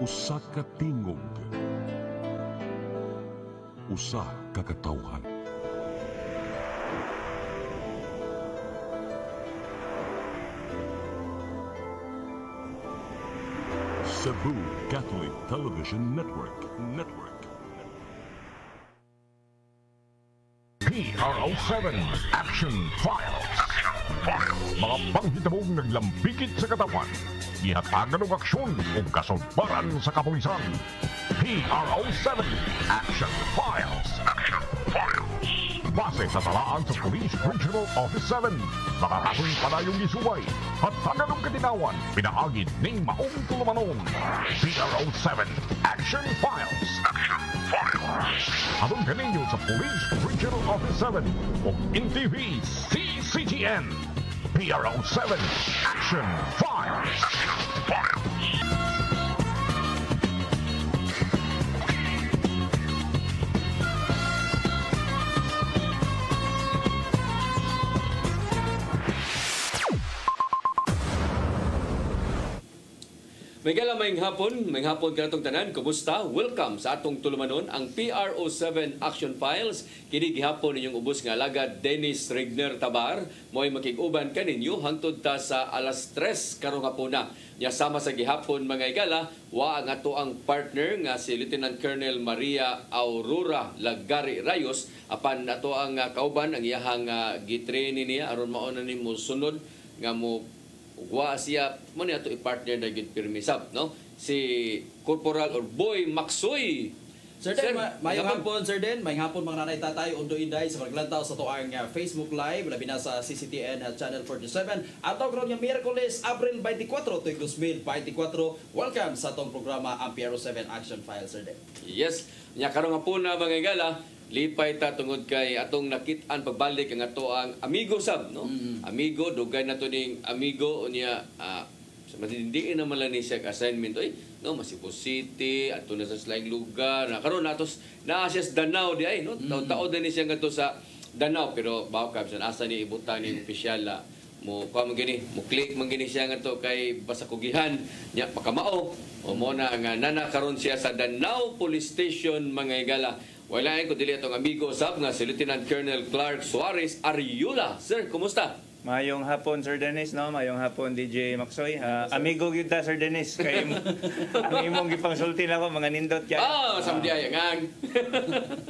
Usa ka tingog, usa ka katawhan. Cebu Catholic Television Network. PRO7 Action Files. Mga panghitabo naglambikit sa katawan. Ihatagan ng aksyon o kasumbaran sa kapulisan. PRO7 Action Files. Base sa talaan sa Police Regional Office 7. Mga kasong panayong isuway at taganong katinawan. Pinaagid ng maong tulumanon. PRO7 Action Files. Habang kaninyo sa Police Regional Office 7 o NTV CCTN. PRO7 Action Files. May galamay hapon ka natong tanan. Kumusta? Welcome sa atong tulumanon ang PRO7 Action Files. Kini gihapon ninyong ubos nga alagad Dennis Regner Tabar. Mo'y makig-uban kaninyo hangtod ta sa alas 3 karong hapuna. Nya sama sa gihapon mga igala, wa ang ato ang partner nga si Lieutenant Colonel Maria Aurora Lagari Rayos. Apan ato ang kauban ang iyahang gitraining niya aron mao na nimo sunod nga mo wa siya mo ni ato i-partner na gid pirmisab, no? Si Corporal or Boy Maksoy. Sir Den, mayong hapon Sir Den, mayong hapon mga nanay tatay, undo inday sa paglantaw sa tuang Facebook Live, labi na sa CCTN at Channel 47. Ato karon nga Miyerkules, Abril 24, tuig 2024. Welcome sa atong programa ang PRO7 Action File, Sir Den. Yes, nya karon nga po na mga igala, lipay ta tungod kay atong nakit-an pagbalik ang ato ang amigo sab, no? Amigo, dugay na to ning amigo niya matindi naman lang ni siya assignment no, Masipo City ato na sa slang lugar na karon natos naa siya sa Danau di ay no, taon din siya ngadto sa Danau pero bawo ka bisan asa ni ibutang ning opisyal mo pa man gini mo click man gini siya ngadto kay basakugihan nya pakamao o mo na nga nana karon siya sa Danau Police Station mga igala. Wala ko dili atong amigo sab nga si Lieutenant Colonel Clark Suarez Ariula. Sir, kumusta? Mayong hapon Sir Dennis, no? Mayong hapon DJ Maksoy. Amigo gyud ta Sir Dennis kay ang imong gipangsulti ako mga nindot kay. Samdiayangan.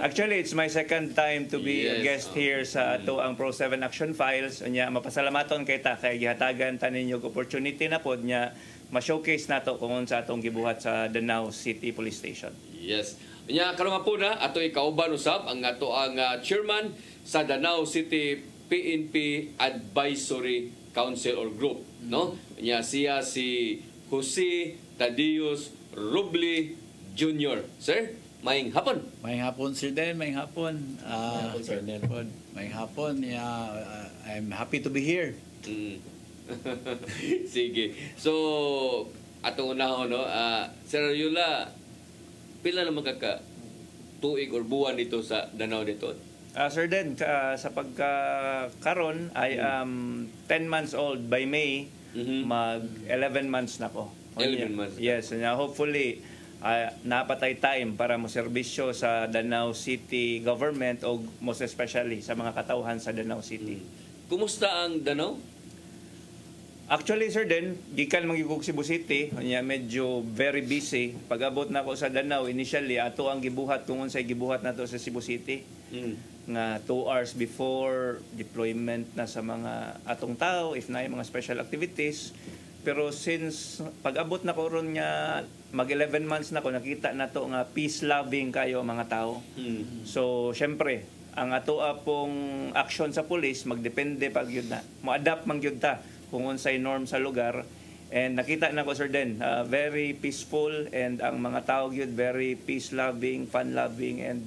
Actually, it's my second time to be a guest here sa ato ang Pro7 Action Files. Unya mapasalamaton kay ta kay gihatagan ta ninyo opportunity na pod nya ma-showcase nato kung sa atong gibuhat sa Danau City Police Station. Yes. Unya karon nga po na ato ikauban usab ang ato ang chairman sa Danau City PNP Advisory Council or Group, no? Nya siya si Jose Tadios Roble Jr. Sir, maayong hapon. Maayong hapon Sir Den, maayong hapon. Sir Den po, maayong hapon. I'm happy to be here. Sige. So, atong unahon, no? Sir Ariula, pila naman tuig or buwan dito sa Danau dito? Sir Den, sa pagkakaroon, I am 10 months old by May, mag 11 months na ko. 11 months? Yes, and hopefully, napatay time para mo serbisyo sa Danau City government o most especially sa mga katauhan sa Danau City. Kumusta ang Danau? Actually, Sir Den, gikan magigug Cebu City, medyo very busy. Pag-abot na ako sa Danau, initially, ato ang gibuhat kung unsay gibuhat nato sa Cebu City. Nga 2 hours before deployment na sa mga atong tao, if na yung mga special activities. Pero since pag-abot na ko ron nga, mag 11 months na ko, nakita na to nga peace-loving kayo mga tao. So, syempre, ang ato pong action sa police, magdepende pag yun na. Mo-adapt mang yun ta kung unsay norm sa lugar. And nakita na ko, Sir Den, very peaceful and ang mga tao yun very peace-loving, fun-loving, and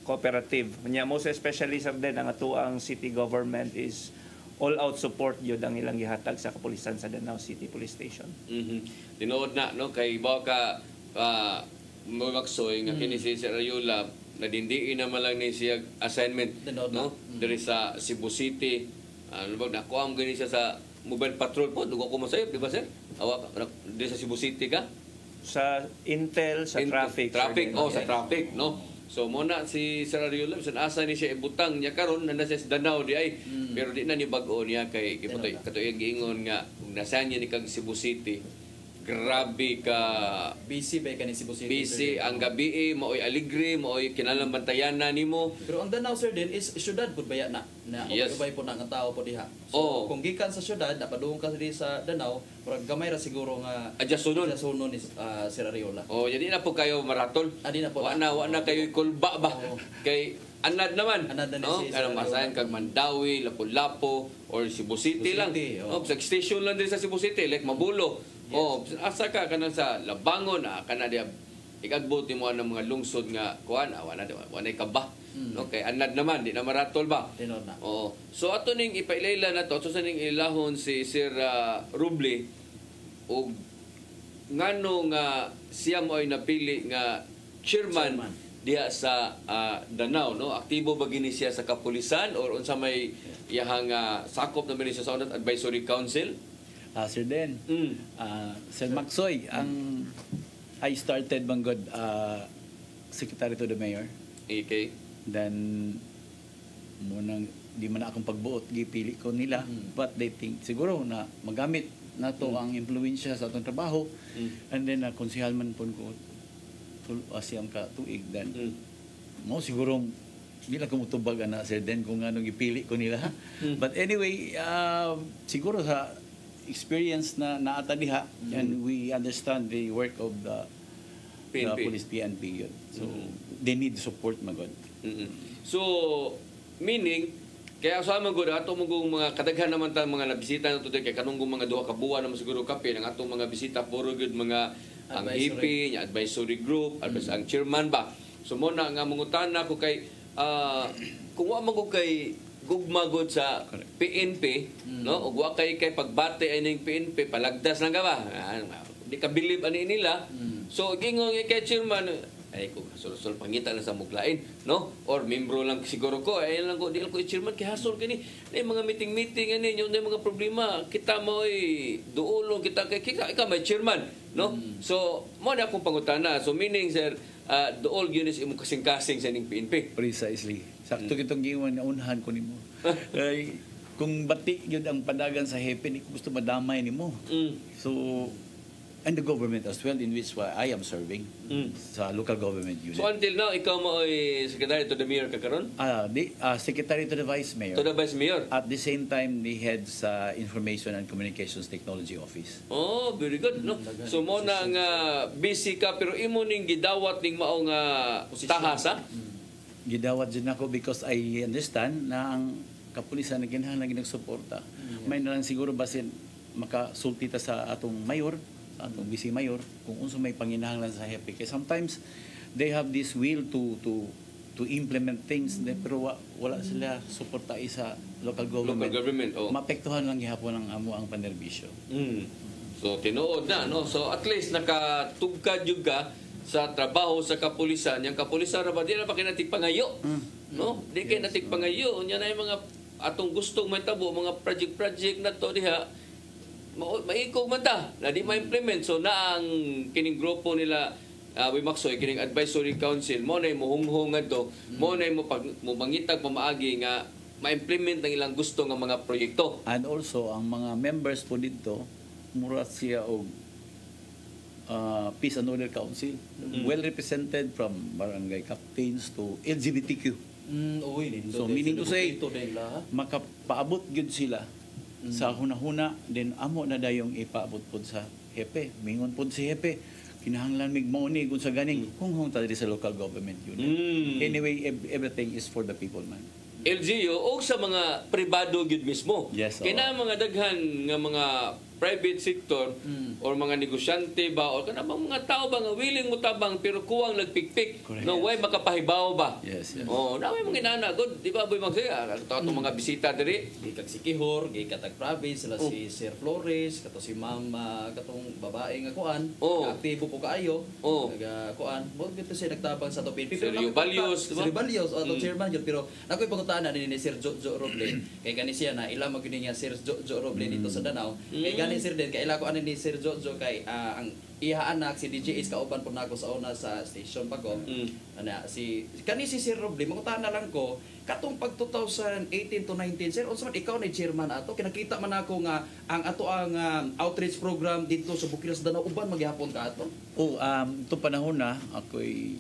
cooperative. Most especially, Sir Den, ang ato ang city government is all-out support yun ang ilang gihatag sa kapulisan sa Danau City Police Station. Tinood na, no? Kay baka Maksoy, nga kini si Sir Ariula, nadindiin naman lang ni siya assignment, no? Dari sa Cebu City. Nakuha mo gani siya sa mobile patrol po, dugo ko masayop, di ba sir? Awa, di sa Cebu City ka? sa intel, sa traffic. Traffic, Sir Den. sa traffic, no? So muna si Sir Ariola, bisan asa ni siya ibutang niya karon na siya sa Danao di ay. Pero di na ni bag-o niya kay katoy giingon nga kung nasaan niya ni kag Cebu City. Grabe ka Busy ba kanin Cebu City? busy Sir Den? ang gabi maoy aligre, maoy kinalang bantayan na nimo. Pero ang Danao Sir Den is syudad pud baya na Yes. ubay po na ang tao po diha. Oo. So kung gikan sa syudad napadung ka diri sa Danao, murag gamay ra siguro nga Adjust sunod. sunon ni Sir Ariola. Oh, jadi na po kayo maratol. Di na po Wa na kayo kulba ba. Oo. Kay anad naman. Anad na ni no? si Kaya Sir masayan kag Mandawi, Lapu-Lapu or Cebu City Cebu lang. City, No, oo. sa station lang din sa Cebu City like Mabulo. Oh, asa ka kanang sa Labangon kana dia ikagbuti mo ang mga lungsod nga kuan wala kaba. No, kay anad naman di na maratol ba. Tinod na. Oo. So ato ning ipailayla na to, so sa ning ilahon si Sir Ruble og ngano nga siya mo ay napili nga chairman diha sa Danao, no? Aktibo ba gini siya sa kapulisan or unsa may iyahang sakop na siya sa Unat Advisory Council? Sir Den, Mm. Sir Maxoy, I started Banggod Secretary to the Mayor. Okay. Then, munang di man akong pagbuot, gipili ko nila. But they think, siguro na magamit na to ang impluensya sa atong trabaho. And then, konsihal man po ko, siyang ka tuig. Then, mo siguro, di lang kumutubag na Sir Den kung anong ipili ko nila. But anyway, siguro sa experience na naata diha, and we understand the work of the police PNP yun. So, they need support magod. So, meaning, kaya sa mga gud ato mong mga kadaghan naman ta mga nabisita na today kay kanunggong mga duha ka buwan naman siguro kape ang atong mga bisita puro gud mga ang hippie, yung advisory group, ang chairman ba. So mo na nga mangutana ko kay kung wa man ko kay gugmagod sa PNP, no? Ug wa kay pagbati ay ning PNP palagdas lang ka ba? Di ka believe ani nila. So gingon kay chairman ay ko hasol pangita lang sa muglain, no? Or membro lang siguro ko ay lang ko di lang ko chairman kay hasol kini nay mga meeting ani yung mga problema kita mo ay duolong kita kay ika may chairman, no? So mo na akong pangutana. So meaning sir duol yun is imong kasing-kasing sa ning PNP. Precisely. Sakto kitong giwan nga unahan ko nimo. Kay kung bati gyud ang padagan sa hepe ni gusto madamay nimo. So and the government as well in which I am serving sa local government unit. So until now ikaw mo ay secretary to the mayor ka karon? Secretary to the Vice Mayor. To the vice mayor. At the same time, the head sa Information and Communications Technology Office. Oh, very good, no? So mo na nga busy ka pero imo ning gidawat ning mao nga tahasa. Gidawat din ako because I understand na ang kapulisan na kinahanglan nagsuporta. May na lang siguro basin makasulti ta sa atong mayor, atong vice mayor kung unsa may panginahanglan sa hepe. Kaya sometimes they have this will to implement things pero wala sila suporta sa local government. Local government, oh. Maapektuhan lang gihapon ang amo ang panerbisyo. So tinuod na, no? So at least nakatugkad jud ka sa trabaho sa kapulisan. Yang kapulisan ra ba di na pa kinatig pangayo, no? Di kay natig pangayo nya na yung mga atong gustong mahitabo mga project na to diha maikog man ta na di ma-implement. So na ang kining grupo nila Wimaksoy kining advisory council mo na mohunghongan to mo na mo mangitag pamaagi nga ma-implement ang ilang gusto nga mga proyekto. And also ang mga members po dito mura siya og Peace and Order Council, well represented from barangay captains to LGBTQ. So meaning to say makapaabot gyud sila sa hunahuna din amo na dayong ipaabot pod sa hepe. Mingon pod si hepe kinahanglan mig mauni kung sa ganing kung ta diri sa local government unit. Anyway, everything is for the people man. LGU o sa mga pribado gyud mismo. Yes, kina mga daghan nga mga private sector or mga negosyante ba o kana mga tao ba nga willing mo tabang pero kuwang nagpikpik. No way makapahibaw ba? Yes. Oh, naway mga inana good, di ba boy magsaya ato mga bisita diri. Gikag si Kihor, gikatag province sila si Sir Flores, kato si Ma'am katong babae babae nga kuan, Oo. nga aktibo po kaayo. Oo. Kuan, mo gito siya nagtabang sa topin. Sir Rio Balios, diba? Sir Balios, atong chairman yun, pero nakoy pangutaan ni Sir Jo Roble. Kay gani siya na ila maguni niya Sir Jo Roble dito sa Danau. Kay gani Sir Den, kay ila ko ani ni Sir Jo kay ang iha anak si DJ is kauban po nako sa una sa station pa ko. Ana si Sir Roble mangutaan na lang ko katong pag 2018 to 19 sir unsa man ikaw ni chairman ato kinakita man ako nga ang ato ang outreach program dito sa Bukiras Danau uban maghapon ka ato. Itong panahon na, ako'y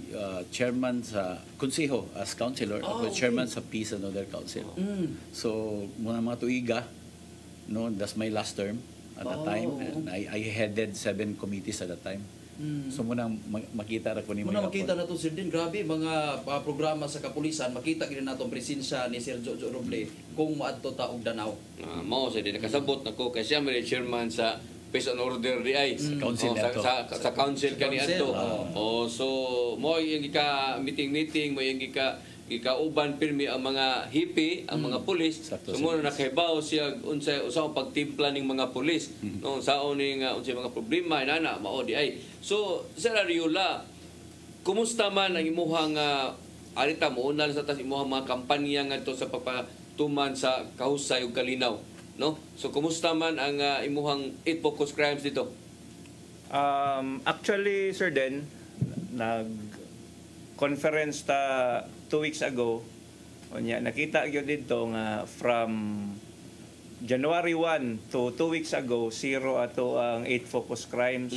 chairman sa konseho as councilor. Ako'y chairman sa Peace and Order Council. So, muna mga tuiga, no, that's my last term at that time. And I headed 7 committees at that time. So, muna makita ra ko ni Muna makita na to Sir Din, grabe mga programa sa kapulisan, makita gid nato ang presensya ni Sir Jojo Roble kung maadto ta og Danau. Mao sa din nakasabot nako kay siya may chairman sa Peace and Order DI Council ato. sa council kani Council, ato. So mo yung gika meeting mo yung gikauban pirmi ang mga hipi, ang mga pulis. Sakto, So mo nakahibaw siya unsay usa pagtimpla ning mga pulis. No saon ning unsay mga problema inana mao di ay. So Sir Ariola, kumusta man ang imuhang arita mo una sa tas imuhang mga kampanya ngadto sa pagpatuman sa kahusay ug kalinaw, no? So kumusta man ang imuhang 8 focus crimes dito? Actually, Sir Den, nag-conference ta 2 weeks ago. Onya, nakita gyud dito nga from January 1 to 2 weeks ago, 0 ato ang 8 focus crimes.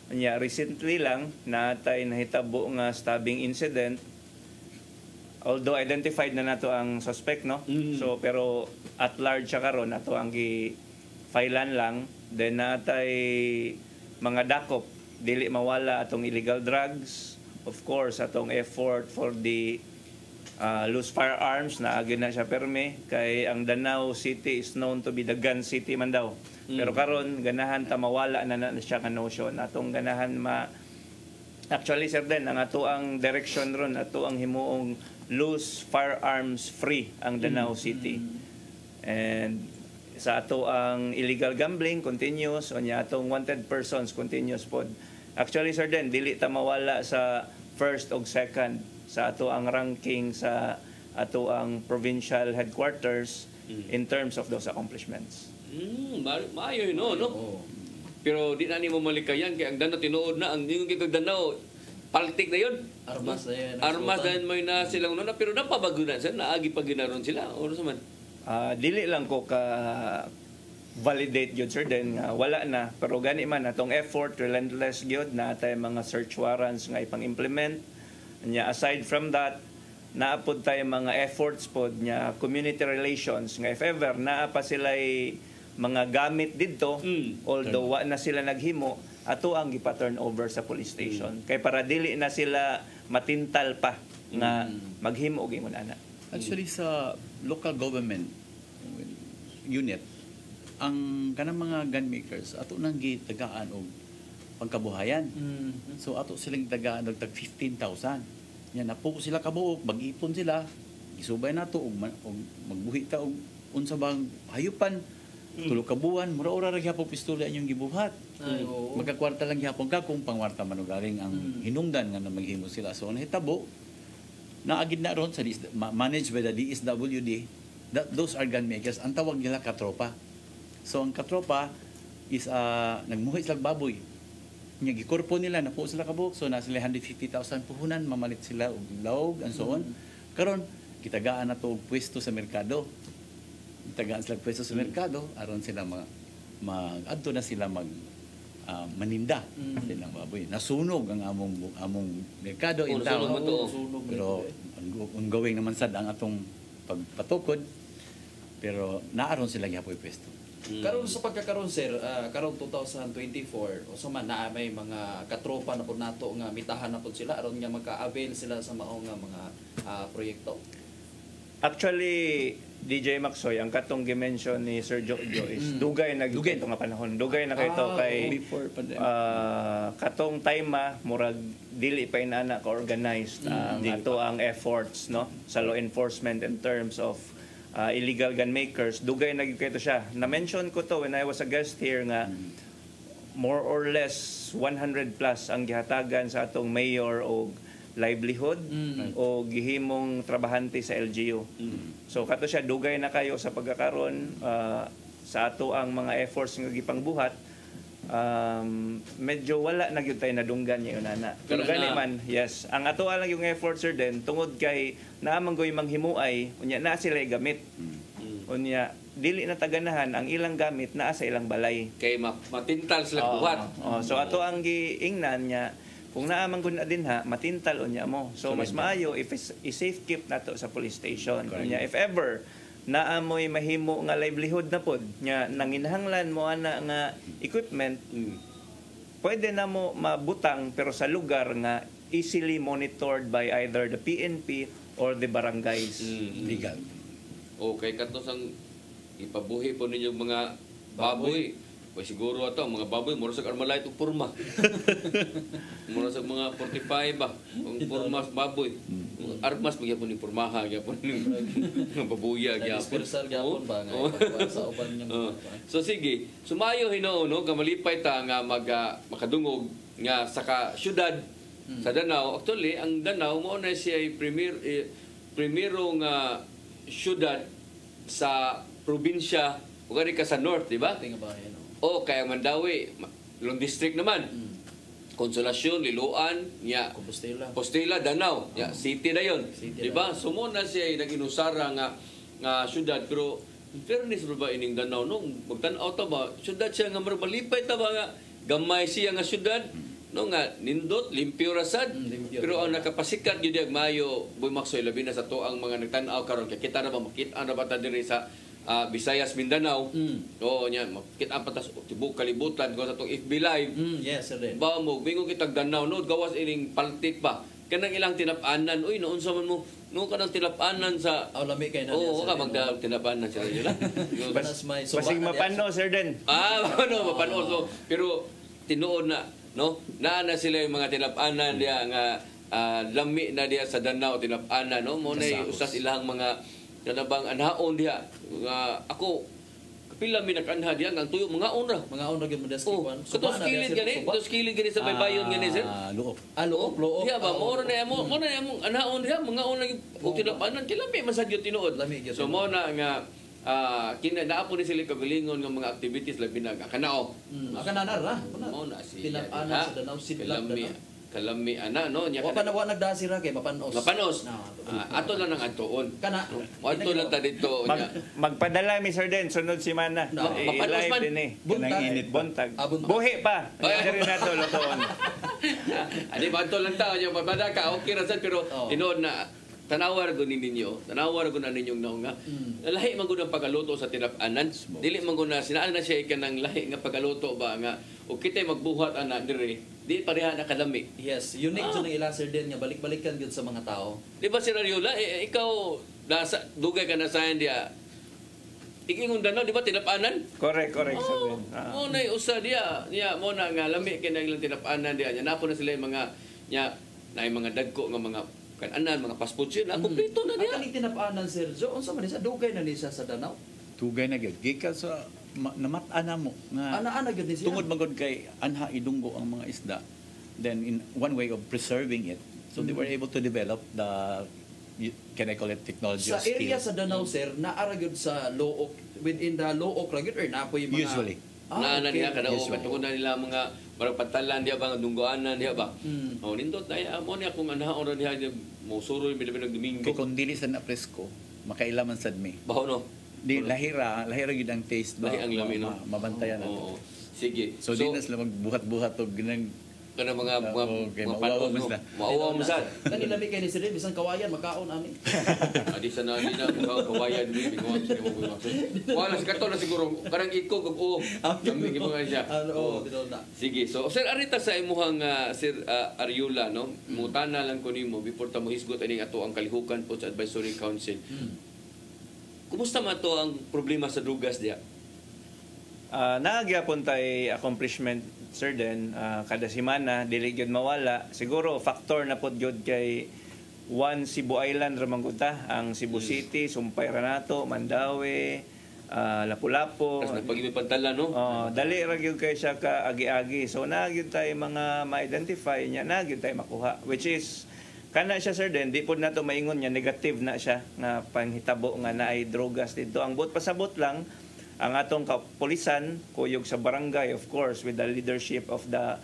Onya, recently lang natay nahitabo nga stabbing incident. Although identified na nato ang suspect, no? So pero at large siya karon ato ang gi-filean lang. Then natay mga dakop dili mawala atong illegal drugs. Of course, atong effort for the loose firearms na agi na siya perme kay ang Danau City is known to be the gun city man daw. Pero karon ganahan ta mawala na siya ka notion atong ganahan actually sir Den ang ato ang direction ron ato ang himuong loose firearms free ang Danau City. And sa ato ang illegal gambling continuous onya atong wanted persons continuous pod. Actually sir Den dili ta mawala sa first o second sa ato ang ranking sa ato ang provincial headquarters in terms of those accomplishments. Maayo yun, no? Pero di na ni mo malikayan kay ang Danau tinuod na ang yung gitog Danau paltik na yun. Armas na yan. Armas na yun may na silang nuna pero napabagunan sila naagi pa ginaron sila or sa man. Dili lang ko ka validate gyud sir Den nga wala na pero gani man atong effort relentless gyud na tay mga search warrants nga ipang-implement. Nya aside from that naapod tayo mga efforts pod nya community relations nga if ever naa pa sila'y mga gamit didto although wa na sila naghimo ato ang gipa-turn over sa police station kay para dili na sila matintal pa nga maghimo og imong ana. Actually, sa local government unit, ang kanang mga gun makers, ato nang gitagaan og pangkabuhayan. So, ato silang tagaan og tag 15,000. Yan, napo sila kabuok, mag-ipon sila, isubay na to, og magbuhi ta og unsa bang hayupan, tulo ka buwan, mura-ura ra gyapon pistola inyong gibuhat. Magkakwarta lang gyapon ka kung pangwarta man og garing ang hinungdan nga maghimo sila. So, nahitabo, naagid na ron sa managed by the DSWD, those are gun makers. Ang tawag nila katropa. So ang katropa is nagmuhi sila baboy. Nya gikorpo nila na po sila kabuk. So na sila 150,000 puhunan, mamalit sila og lawg and so on. Karon kitagaan na to og pwesto sa merkado. Kitagaan sila pwesto sa merkado aron sila adto na sila maninda silang baboy. Nasunog ang among merkado in town. Pero ongoing naman sad ang atong pagpatukod. Pero naaron sila gyapon pwesto. Karon sa pagkakaroon sir, karon 2024 o sa man na may mga katropa na po nato nga mitahan na po sila aron nga maka-avail sila sa mao nga mga proyekto. Actually, DJ Maxoy, ang katong gi-mention ni Sir Jojo is dugay na dugay nga panahon. Dugay na kay to kay before pandemic. Katong time murag dili pa inana ka organized ato ang efforts no sa law enforcement in terms of illegal gun makers. Dugay na gyud kay to siya. Na-mention ko to when I was a guest here nga more or less 100 plus ang gihatagan sa atong mayor o livelihood o gihimong trabahante sa LGU. So kato siya dugay na kayo sa pagkakaron sa ato ang mga efforts nga gipangbuhat. Medyo wala na gyud tay nadunggan niya unana. Pero gani man, yes, ang ato lang yung effort sir din tungod kay naamang goy manghimuay unya na sila gamit. Unya dili na taganahan ang ilang gamit naa sa ilang balay. Kay matintal sila buhat. So ato ang giingnan niya kung naamang gud na din ha matintal unya mo. So mas maayo if i-safe keep nato sa police station. Unya if ever naamoy mahimo nga livelihood na pod nya nanginahanglan mo ana nga equipment pwede na mo mabutang pero sa lugar nga easily monitored by either the PNP or the barangays. Legal. Okay, kato sang ipabuhi po ninyong mga baboy. Pues siguro ato ang mga baboy mura sa Armalite ug porma. Mura sa mga 45 ba. Ang porma sa baboy. Armas magyapon ni pormaha gyapon ni mga babuya gyapon. Dispersal gyapon ba nga sa uban niya. So sige, sumayo Hinoo no kamalipay ta nga makadungog nga sa syudad sa Danau. Actually, ang Danau mo na siya primero nga syudad sa probinsya o gani ka sa north, di ba? Tinga ba yan? O kaya Mandawi, Long District naman. Konsolasyon, Liloan, ya Compostela, Danau, ya city na yon, di ba? Sumo na siya nag-inusara nga syudad pero in fairness ba ining Danau no magtan-aw ta ba syudad siya nga malipay ta ba nga gamay siya nga syudad no nga nindot limpyo rasad pero ang nakapasikat gyud ang mayo Boy Maxoy labi na sa to ang mga nagtan-aw karon kay kita na ba makita na ba ta diri sa Visayas, Mindanao. Oo nya makita pa ta tibok kalibutan ko sa tong FB live. Yes sir. Ba mo bingon kitag Danau no gawas ining paltik ba kanang ilang tinap-anan uy noon sa man mo no kanang tinap-anan sa lami kay na. Oo ka magda tinap-anan sa ila. Basig mapano sir din. Ano mapano so pero tinuod na no naa sila yung mga tinap-anan diya nga lami na diya sa Danau tinap-anan no mo nay usas ilang mga kanabang anhaon diya nga ako kapila mi nakanha diya ang tuyo mga onra gyud mo describe. Katos kilid gani sa baybayon gani sir. Luop. Diya ba mo na mo na among anhaon diya mga onra og tinap-anan kilami masagyot tinuod. So mo na nga kina naapo ni sila kagalingon ng mga activities labi na kanao. Kananar ra. Mo na siya. Tinap-anan sa Danau sidlak kalami ana no nya wa nagdasira kay mapanos. Ato lang ang atuon. Kana. Ato lang ta dito nya. Magpadala mi sir din sunod semana. Mapanos man. Din kanang init buntag. Buhi pa. Diri nato lutoon. Ani ba ato lang ta nya mabada ka okay ra sad pero tinuod na tanawar ko ninyo na ninyong naunga. Lahi man gud ang pagaluto sa tinap-anan. Dili man gud na sinaan na siya kanang lahi nga pagaluto ba nga o kitay magbuhat ana diri. Di pareha na kalami. Yes, unique jud ang ila sir din nga balik-balikan gyud sa mga tao. Di ba Sir Ariola, ikaw nasa dugay ka na sa diya. Ikingon Danau, di ba tinap-anan? Correct sir din. Mo na usa diya mo na nga lami kay ilang tinap-anan diya. Nya napo na sila yung mga nya na mga dagko nga mga kananan mga passport siya na kompleto na diya. Ang tinap-anan sir Jo, unsa man sa dugay na ni siya sa Danau? Tugay na gyud gikan sa namat-ana mo nga ana gyud ni siya. tungod magod kay anha idunggo ang mga isda, then in one way of preserving it, so they were able to develop the, can I call it, technology sa of skill. area sa Danau sir naara gyud sa Look, within the Look ra gyud or napoy mga Usually na niya kada o Usually. katungod na nila mga marang patalan diya ba nga dunggoanan diya ba. Nindot na mo niya kung anhaon ra diya mo suroy bilabi ng Domingo. kay kung dili sa na presko makailaman sad mi Baho no. di lahira gyud ang taste ba, Lahi ang lami, no? mabantayan Oo. nato. Sige. So di na sila magbuhat-buhat og ginang kana mga okay, panon mo. Mauwaw mo sad. Kanila mi kay ni sir bisan kawayan makaon ani. Adi sa nani na mga kawayan ni ko sa mo ko. Wala sa kato na siguro karang iko kag kami mga siya. Oo, tinol na. Sige. So sir arita sa imuhang Sir Ariola no. Mutana lang ko nimo before ta mo hisgot ani ato ang kalihukan po sa Advisory Council. Kumusta man to ang problema sa drugas diya? Naagyapon tay accomplishment sir din kada semana dili gyud mawala siguro factor na pod gyud kay one Cebu Island ra man gud ta ang Cebu City Sumpay ra nato Mandawi Lapu-Lapu. Tapos nagpagimi pantala, no? Dali ra gyud kay siya ka agi-agi. So nagyud tayo mga ma-identify niya, nagyud tayo makuha, which is kana siya sir din, di po na to maingon niya negative na siya nga panghitabo nga naay drogas dito. Ang buot pasabot lang ang atong kapulisan kuyog sa barangay, of course, with the leadership of the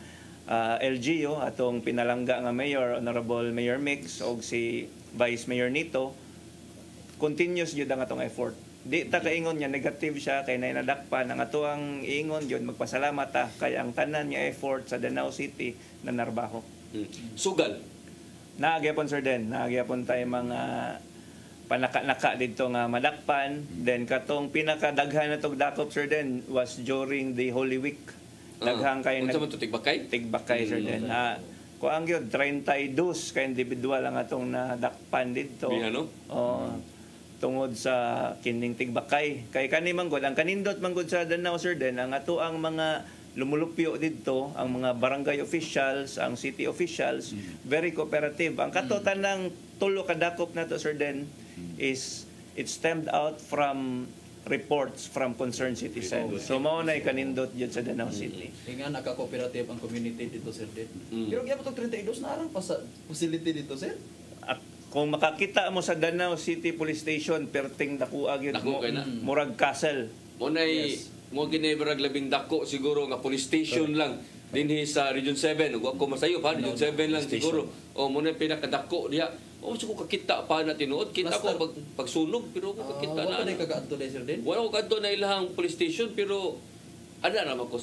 LGU, atong pinalangga nga mayor, Honorable Mayor Mix, o si Vice Mayor Nito, continuous yun ang atong effort. Di ta kaingon niya negative siya kay nadakpan. Ang ato ang ingon yun, magpasalamat ta kay ang tanan niya effort sa Danao City na narbaho. Sugal. Naagyapon sir din, naagyapon tayo mga panaka-naka dito nga madakpan. Then katong pinakadaghan na tong dakop sir din was during the Holy Week. Daghang kay Unsa man to tigbakay? Tigbakay sir din. Kuang gyud 32 ka individual ang atong nadakpan dito. Ano? Tungod sa kining tigbakay. Kay kani manggod ang kanindot manggod sa Danao sir din ang ato ang mga lumulupyo dito, ang mga barangay officials, ang city officials, very cooperative. Ang katotan ng tulo ka dakop nato sir din is it stemmed out from reports from concerned citizens. So mao nay kanindot jud sa Danao City. Nga naka-cooperative ang community dito sir din. Pero gyapon tong 32 na arang facility dito sir. At kung makakita mo sa Danao City Police Station, perting dakuag yun mo, murag castle. Munay mo ginebrag labing dako siguro nga police station lang dinhi sa Region 7. Ug ako masayo pa Region 7 lang siguro. O munay pinakadako diha. O ko kakita pa na tinuod, kita ko pagsunog pero ko kakita na. Wala ka adto sir din. Wala ko kadto na ilahang police station pero ana naman ko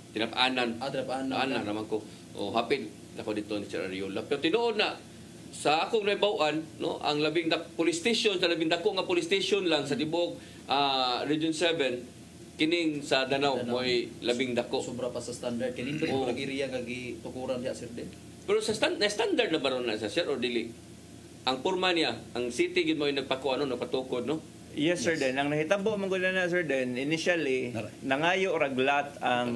tinapanan. Ana naman ko. O hapit ako dito ni Sir Ariola. Pero tinuod na sa akong naibawan, no, ang labing police station, sa labing dako nga police station lang sa tibuok Region 7 kining sa Danao mo'y labing dako. Sobra pa sa standard. Kinindot mo area nga gitukuran diha sir din. Pero sa standard na ba ron na sa sir or dili? Ang porma niya, ang city gid mo yung nagpakuano, nagpatukod, no? Yes, sir din. Ang nahitabo manggulo na sir din, initially, nangayo raglat ang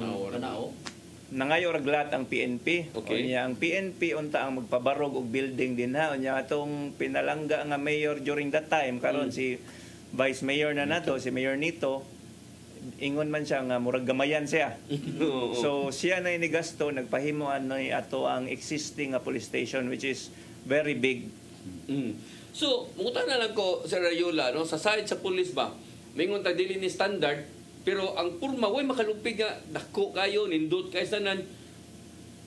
nangayo raglat ang PNP. Okay. Unya ang PNP unta ang magpabarog og building din ha. Unya atong pinalangga nga mayor during that time karon si Vice Mayor na nato, si Mayor Nito, ingon man siya nga murag gamayan siya. So siya na inigasto nagpahimo anoy ato ang existing nga police station which is very big. So, mungutan na lang ko Sir Ariola, no, sa side sa police ba, mingon ta dili ni standard, pero ang purma way makalupig nga dako kayo nindot kay sanan.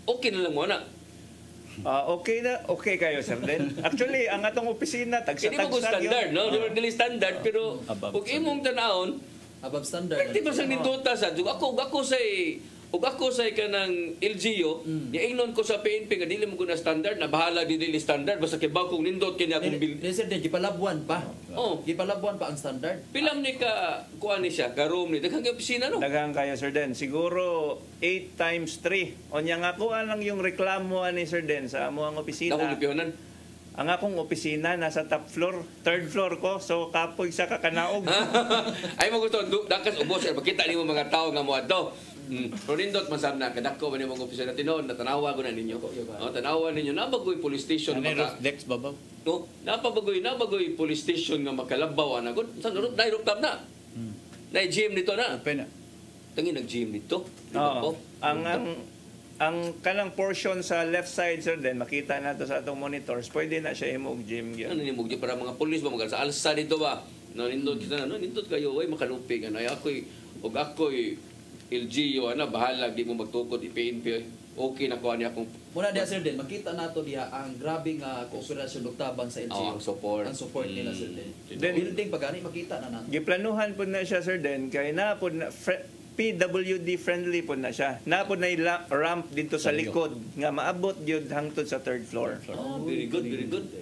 Okay na lang mo na. Okay kayo sir din. Actually, ang atong opisina Hindi mo standard, no? Dili standard pero ug imong tanawon above standard. Pwede ba sa nindota sa ako say kanang LGU, niingnon ko sa PNP nga dili mo guna standard, na bahala di dili standard basta kibaw kung nindot kini akong bil. Sir, gipalabuan pa. Gipalabuan pa ang standard. Pilam ni ka kuan ni siya, ka room ni daghang opisina no. Daghang kayo sir Den. Siguro 8 times 3. Onya nga ko lang yung reklamo ani sir Den sa amo ang opisina. Akong lipyonan. Ang akong opisina nasa top floor, third floor ko, so kapoy sa kakanaog. Ay mo gusto dakas ubos sir, makita nimo mga tao nga mo adto. Pero nindot masab na kadako man imong opisina tinuod natanawa ko na ninyo. Tanawa ninyo na bagoy police station maka Dex babaw. No, nabagoy police station nga makalabaw ana gud. Sa dai rooftop na. Na gym dito na. Tangi nag-gym dito. Ang kanang portion sa left side sir din makita nato sa atong monitors, pwede na siya imong gym gyud. Ano nimog gyud para mga pulis ba magal sa alsa dito ba? No nindot kita na, no nindot kayo way makalupig ano ako'y LGU ana bahala di mo magtukod PNP. Okay na ko ani akong muna diha sir din makita nato diha ang grabe nga kooperasyon ug tabang sa LGU. Ang support nila sir din. Building pagani makita na nato. Giplanuhan pud na siya sir din kay na pud na PWD friendly po na siya. Napod na ramp dito sa likod nga maabot gyud hangtod sa third floor. Very good.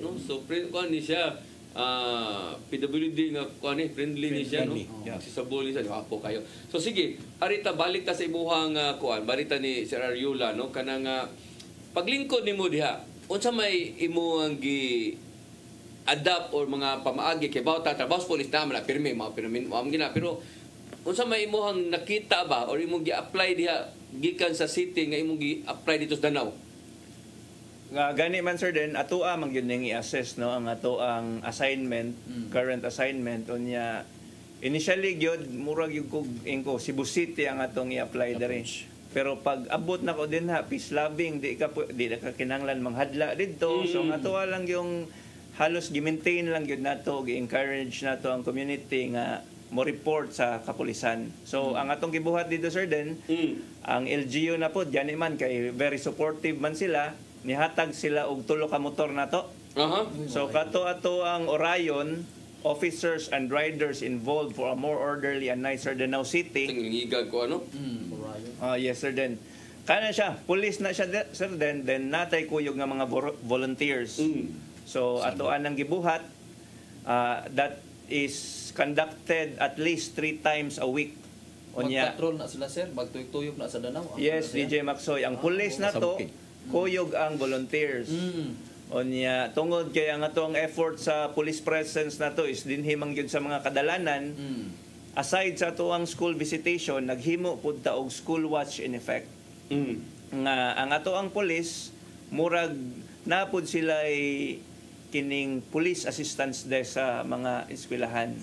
No? So kuan ni siya PWD nga kuan ni friendly ni siya no. Accessible ni siya apo kayo. So sige, arita balik ta sa imuhang kuan, barita ni Sir Ariola no kanang paglingkod nimo diha. Unsa may imuhang gi adapt or mga pamaagi kay bawta trabaho police na man pirmi mao gina pero unsa may imong nakita ba or imong gi-apply diha gikan sa city nga imong gi-apply dito sa Danao? Nga gani man sir din atoa man gyud ning i-assess no ang ato ang assignment, current assignment unya Initially gyud murag yung kog ingko Cebu City ang atong i-apply dere. Pero pag abot na ko din ha, peace loving, di na ka kinahanglan manghadla didto. So ato lang yung halos gi-maintain lang gyud nato, gi-encourage nato ang community nga mo report sa kapulisan. So ang atong gibuhat dito sir den, ang LGU na po diyan man kay very supportive man sila, nihatag sila og tulo ka motor nato. So kato ato ang Orion officers and riders involved for a more orderly and nicer Danao City. Tingigag ko ano? Yes sir then. Kana siya, police na siya sir then natay kuyog nga mga volunteers. So ato anang gibuhat that is conducted at least 3 times a week. Mag-patrol na sila sir, magtuyok-tuyok na sa Danao. Yes, DJ Maxoy. Ang police na to, kuyog ang volunteers. Onya tungod kay ang atong effort sa police presence na to is dinhimang gyud sa mga kadalanan. Aside sa ato ang school visitation, naghimo pud ta og school watch in effect. Nga ang ato ang police murag napud sila ay kining police assistance desk sa mga eskwelahan.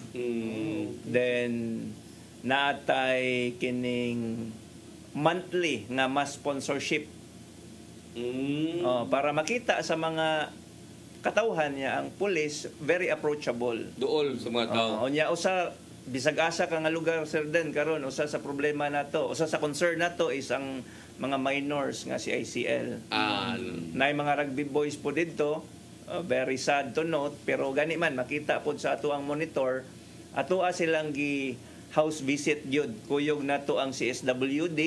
Then naatay kining monthly nga mas sponsorship. Para makita sa mga katawhan niya ang police very approachable. Dool sa mga tao. Unya usa bisag asa ka nga lugar sir den karon usa sa problema nato, usa sa concern nato is ang mga minors nga si ICL. Nay mga rugby boys po didto, very sad to note pero gani man makita pod sa ato ang monitor ato silang gi house visit gyud, kuyog nato ang CSWD,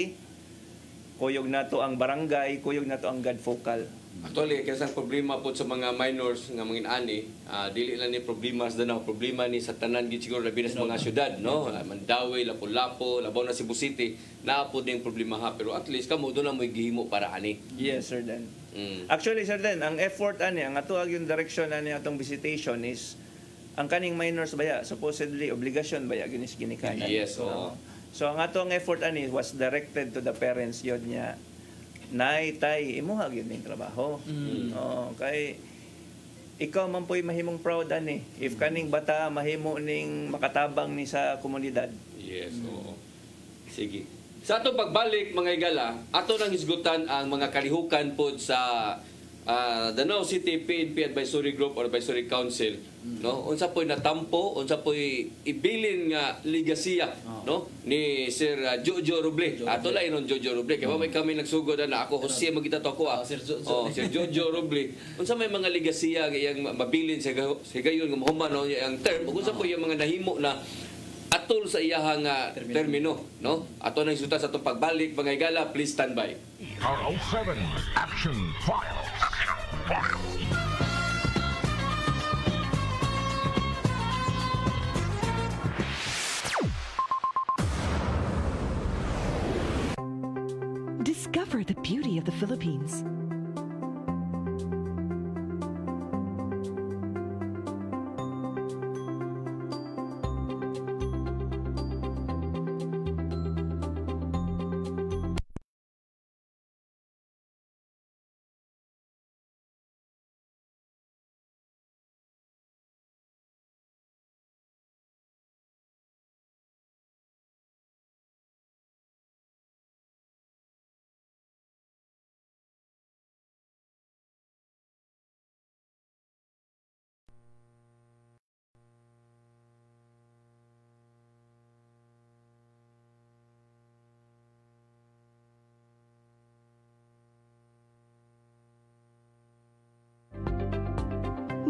kuyog nato ang barangay, kuyog nato ang God Focal. Actually, kasi ang problema po sa mga minors nga mga ani, dili lang ni problema sa Danao, problema ni sa tanan gid siguro labi na sa mga syudad, no? Mandawi, Lapu-Lapu, Labaw na Cebu City, naa po ding problema ha, pero at least kamo do na mo gihimo para ani. Yes, sir Dan. Actually, sir Dan, ang effort ani, ang ato yung direction ani atong visitation is ang kaning minors baya supposedly obligasyon baya ginis ginikanan. Yes, oo. So ang atong effort ani was directed to the parents yun niya. Nay, tay, imuha gyud ning trabaho. Kay ikaw man po'y mahimong proud ani if kaning bata mahimo ning makatabang ni sa komunidad. Yes, oo. Sige. Sa atong pagbalik mga igala, ato nang hisgutan ang mga kalihukan pod sa Danao City PNP Advisory Group or Advisory Council, no? Unsa po'y natampo, unsa po'y ibilin nga ligasiya, no? Ni Sir Jojo Roble. Ato lang inon Jojo Roble. Kaya may kami nagsugod na ako Jose magita to ako Sir Jojo. Sir Jojo Roble. Unsa may mga ligasiya yang mabilin sa gayon nga mahuman no ang term, unsa po'y yung mga nahimo na atol sa iyahang termino, no? Ato nang isuta sa atong pagbalik mga igala, please stand by. R07 Action Files. Discover the beauty of the Philippines.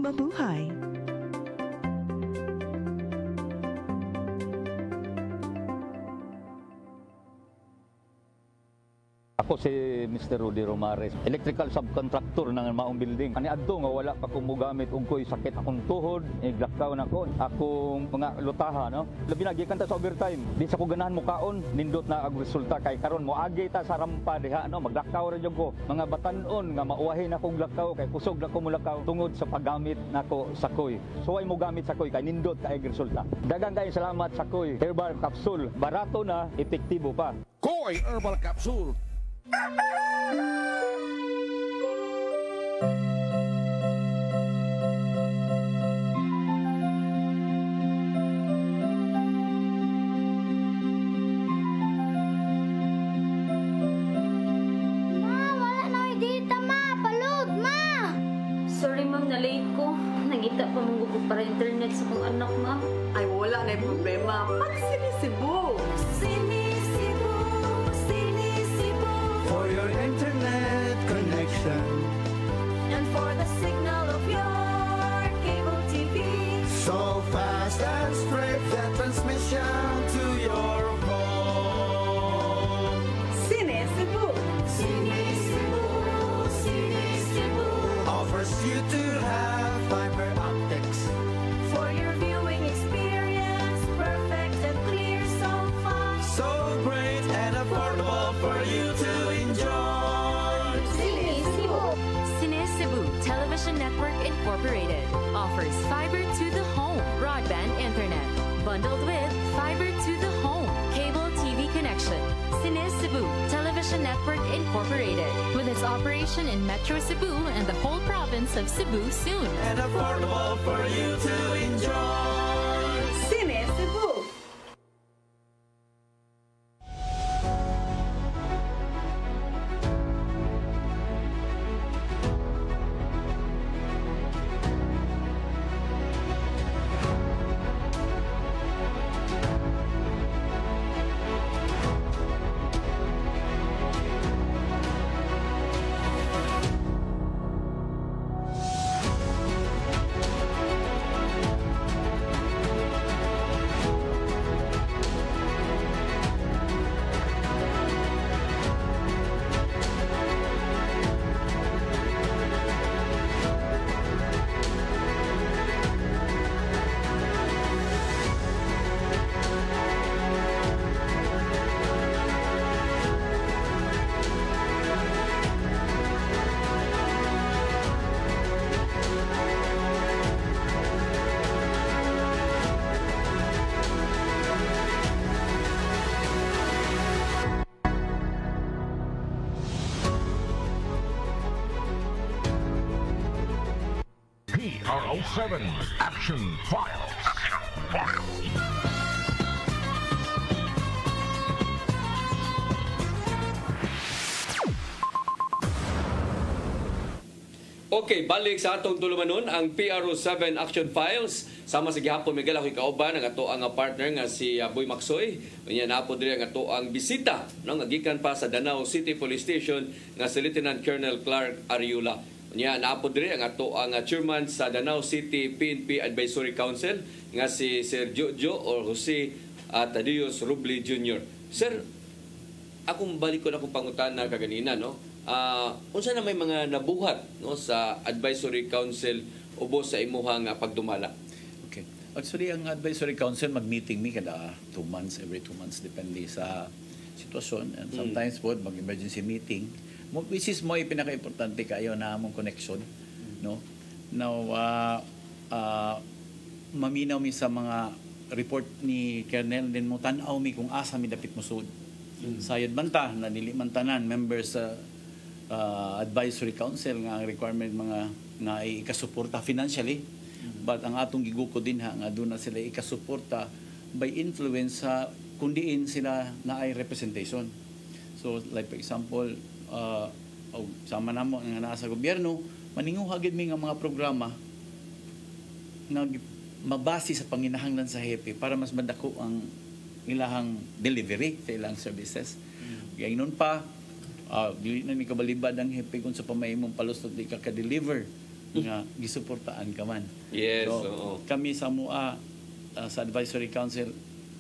Mabuhay. Ako si Mr. Rudy Romares, electrical subcontractor ng maong building. Ani adto nga wala pa ko mogamit og koy sakit akong tuhod, glakaw na ko. Akong mga lutaha no. Labi na gikan ta sa overtime. Di sa ko ganahan mo kaon, nindot na ang resulta kay karon moagi ta sa rampa diha no, maglakaw ra jud ko. Mga batan-on nga mauwahin akong glakaw kay kusog na ko mulakaw tungod sa paggamit nako sa koy. So ay mo gamit sa koy kay nindot kay resulta. Daghang kay salamat sa koy herbal capsule. Barato na, epektibo pa. Koy Herbal Capsule. mangita pa mong para internet sa kong anak, ma'am. Ay, wala na yung problema. Pag sinisibo. Sinisibo, sinisibo. For your internet connection. And for the signal of your cable TV. So fast and straight that transmission to your home. Sinisibo. Sinisibo, sinisibo. Offers you to have fiber optics. For your viewing experience, perfect and clear so far. So great and affordable for you to enjoy. Cine Cebu Television Network Incorporated offers fiber to the home broadband internet bundled with fiber to the home cable TV connection. Cine Cebu Television Network Incorporated with its operation in Metro Cebu and the whole province of Cebu soon. And affordable for you to enjoy. Sinisibo. PRO7 Action Files. Okay, balik sa atong tulumanon ang PRO7 Action Files. Sama sa gihapon Miguel ako kauban ang ato ang partner nga si Boy Maksoy. Unya na po diri ang ato ang bisita no nga gikan pa sa Danao City Police Station nga si Lieutenant Colonel Clark Ariula. Unya na po diri ang ato ang chairman sa Danao City PNP Advisory Council nga si Sir Jojo or Jose Tadios Rubli Jr. Sir, akong balik ko na akong pangutana kaganina no. Unsa na may mga nabuhat no sa Advisory Council ubos sa imuhang pagdumala? Okay. Actually, ang Advisory Council mag-meeting mi kada 2 months, every 2 months, depende sa sitwasyon. And sometimes po, mag-emergency meeting, which is mo pinaka-importante kayo na among connection. No? Now, maminaw mi sa mga report ni Colonel, din mo tanaw mi kung asa mi dapit musud. Sayad banta, na nilimantanan, members sa Advisory Council nga ang requirement mga nga ikasuporta financially. But ang atong giguko din ha nga doon na sila ikasuporta by influence sa kundiin sila na ay representation. So like for example, sama namo nga naa sa gobyerno, maninguha gid mi nga mga programa na mabase sa panginahanglan sa hepe para mas madako ang ilahang delivery sa ilang services. Kaya nun pa, dili na ni kabalibad ang hepe kung sa pamahimong palusot di ka ka-deliver nga gisuportaan ka man. Yes, so, kami sa MUA sa Advisory Council,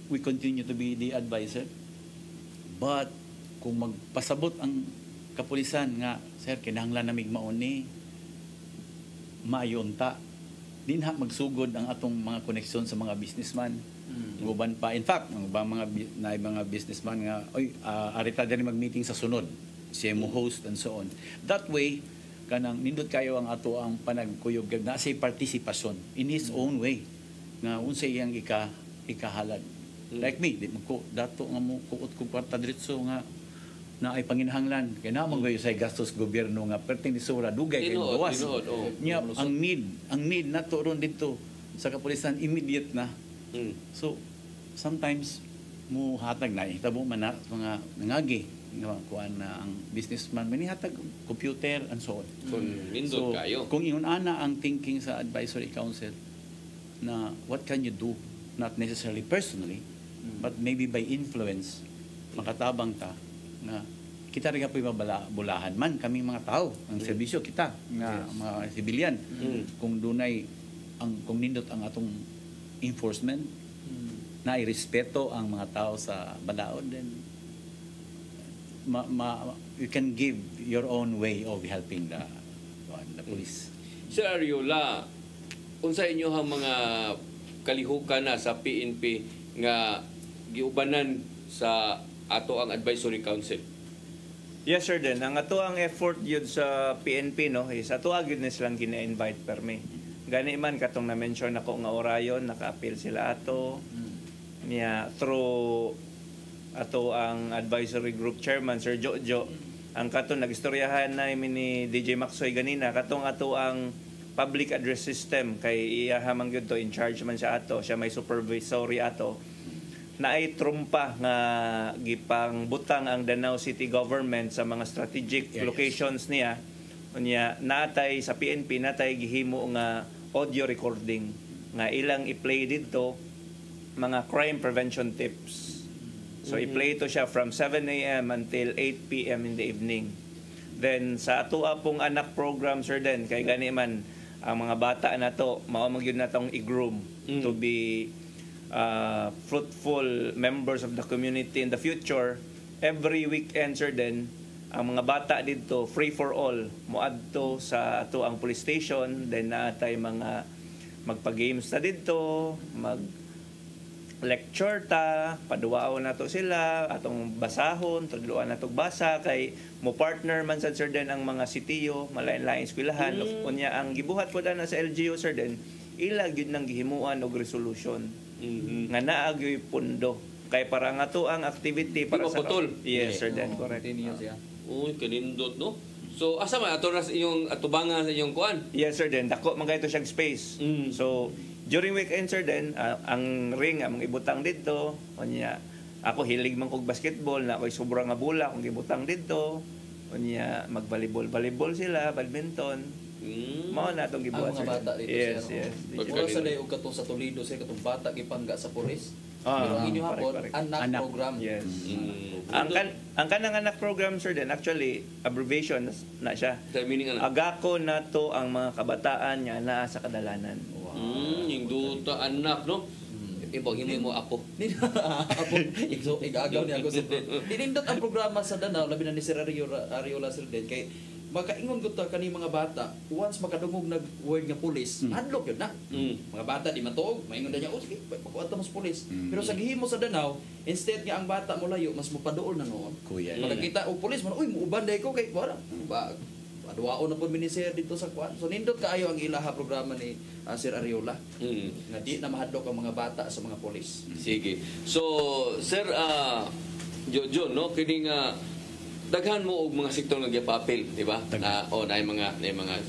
we continue to be the advisor. But kung magpasabot ang kapulisan nga, sir, kinahanglan namig mauni, maayonta, din ha magsugod ang atong mga koneksyon sa mga businessman. Uban pa, in fact, mga businessman nga, arita din mag-meeting sa sunod. Siya mo host and so on. That way, kanang nindot kayo ang ato ang panagkuyog na say participation in his own way nga unsay iyang ikahalad. Like me, di ko dato nga mo kuot ko kwarta diretso nga na ay panginahanglan kay na magayo sa gastos gobyerno nga perting ni sura dugay kay gawas. Nya ang need nato ron dito sa kapulisan immediate na. So sometimes mo hatag na hitabo man na mga nangagi nga kuan na ang businessman manihatag computer and so on. Kung nindot kayo. Kung ingon ana ang thinking sa advisory council na what can you do, not necessarily personally, but maybe by influence, makatabang ta na kita rin po mabulahan man kaming mga tao ang serbisyo kita nga mga civilian kung dunay kung nindot ang atong enforcement na irespeto ang mga tao sa balaod, then you can give your own way of helping the police. Sir Ariola, unsa inyo ang mga kalihukan na sa PNP nga giubanan sa ato ang advisory council? Yes sir, din ang ato ang effort yun sa PNP no is ato agad na silang gina-invite permi. Gani man katong na-mention ako nga orayon, naka-appeal sila ato niya through ato ang advisory group chairman Sir Jojo. Ang katong nagistoryahan na ni DJ Maxoy ganina katong ato ang public address system kay iya hamang gyud to in charge man siya ato, siya may supervisory ato. Naay trumpa nga gipang butang ang Danao City Government sa mga strategic locations niya. Unya natay sa PNP natay gihimo nga audio recording nga ilang i-play dito mga crime prevention tips. So i-play to siya from 7 a.m. until 8 p.m. in the evening. Then sa ato pong anak program sir den kay gani man ang mga bata na to mao magyud natong i-groom to be fruitful members of the community in the future. Every weekend sir din ang mga bata dito free for all moadto sa ato ang police station, then naatay mga magpa-games ta dito, mag lecture ta, paduwaon nato sila atong basahon, tudloan nato basa kay mo partner man sad sir din ang mga sitiyo, malain-lain eskwelahan. Unya ang gibuhat po na sa LGU sir din ila gyud nang gihimuan og resolution nga naagyoy pundo kay para nga to ang activity para sa putol. Yes sir then correct. Uy kanindot no. So asa man ato ras iyong atubangan sa iyong kuan? Yes sir then dako man kayto siyang space. So during weekend sir then ang ring among ibutang dito unya ako hilig man kog basketball na ako'y sobrang nga bola kung ibutang dito unya mag-volleyball sila, badminton. Mao na itong gibuhat ang mga bata dito yes, sir. yes. Puro sa dayo katong sa Toledo sir katong bata gipangga sa pulis. Pero ang inyo hapon anak program. Yes. Ang kanang anak program sir din actually abbreviation na siya. Meaning ano? Agako na to ang mga kabataan nga naa sa kadalanan. Yung duta anak no. Ibang himo mo apo. Apo igagaw niya ako sa dinindot ang programa sa Danao labi na ni Sir Ariola sir din kay makaingon ko ta kani mga bata once makadungog nag word nga pulis hadlok yun na mga bata di matuog maingon na niya sige pagkuata mas pulis pero sa gihimo sa Danao instead nga ang bata mo layo mas mopaduol na noon kuya makakita og pulis man uy muuban day ko kay wala ba aduaon na po minister dito sa kuan so nindot kaayo ang ilaha programa ni Sir Ariola nga di na mahadlok ang mga bata sa mga pulis. Sige. So Sir Jojo no kini nga daghan mo og mga sektor nga giapapil, di ba? Na mga